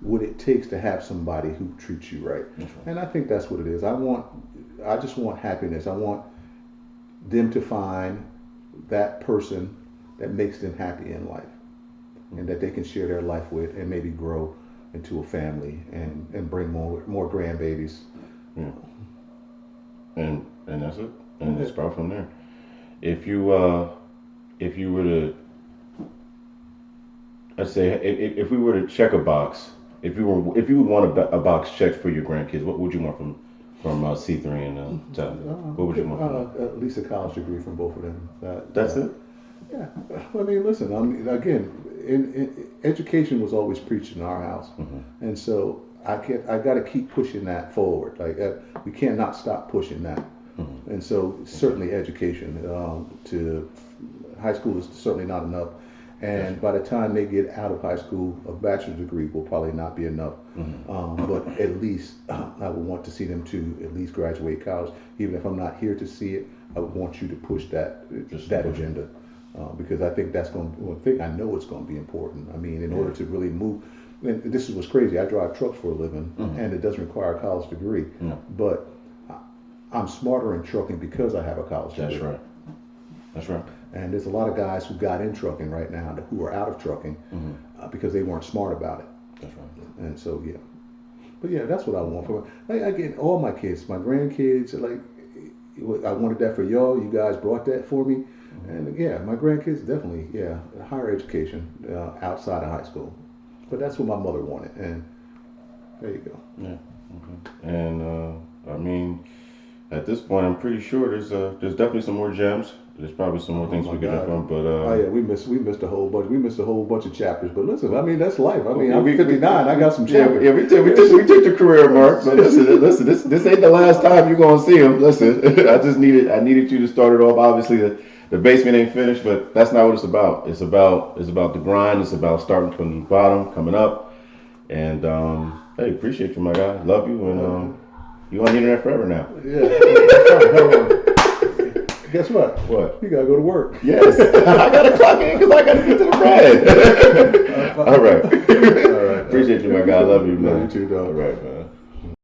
what it takes to have somebody who treats you right. And I think that's what it is. I just want happiness. I want them to find that person that makes them happy in life, and that they can share their life with, and maybe grow into a family and bring more grandbabies. Yeah. And that's it. And it's about from there. If you were to, let's say, if we were to check a box, if you would want a box checked for your grandkids, what would you want from C3 and Tyler? What would you want from them? At least a college degree from both of them. That's it? Yeah. I mean, listen, again, in education was always preached in our house. And so I got to keep pushing that forward. Like, we cannot stop pushing that. And so certainly education, to high school is certainly not enough. And by the time they get out of high school, a bachelor's degree will probably not be enough. But at least I would want to see them to at least graduate college. Even if I'm not here to see it, I would want you to push that agenda, because I think that's going to, one thing I know it's going to be important. I mean, in order to really move, and this is what's crazy, I drive trucks for a living, and it doesn't require a college degree. But I'm smarter in trucking because I have a college degree. That's right. And there's a lot of guys who got in trucking right now who are out of trucking because they weren't smart about it. That's right. And so, yeah. But yeah, that's what I want for again, all my kids, my grandkids. Like, I wanted that for y'all. You guys brought that for me. And yeah, my grandkids definitely, higher education outside of high school. But that's what my mother wanted, and there you go. Yeah. Okay. And I mean, at this point, I'm pretty sure there's definitely some more gems. There's probably some more things we could have on, but we missed a whole bunch. We missed a whole bunch of chapters. But listen, I mean, that's life. I mean, I'm 59. I got some chapters. Yeah, we took the career mark. But listen, this ain't the last time you're gonna see him. Listen, I needed you to start it off. Obviously, the basement ain't finished, but that's not what it's about. It's about the grind. It's about starting from the bottom, coming up. And hey, appreciate you, my guy. Love you, and you on the internet forever now. Yeah. Guess what? What? You gotta go to work. Yes. I gotta clock in because I gotta get to the bread. All right. Appreciate you, my guy. Love you, man. Love you too, dog. All right, man.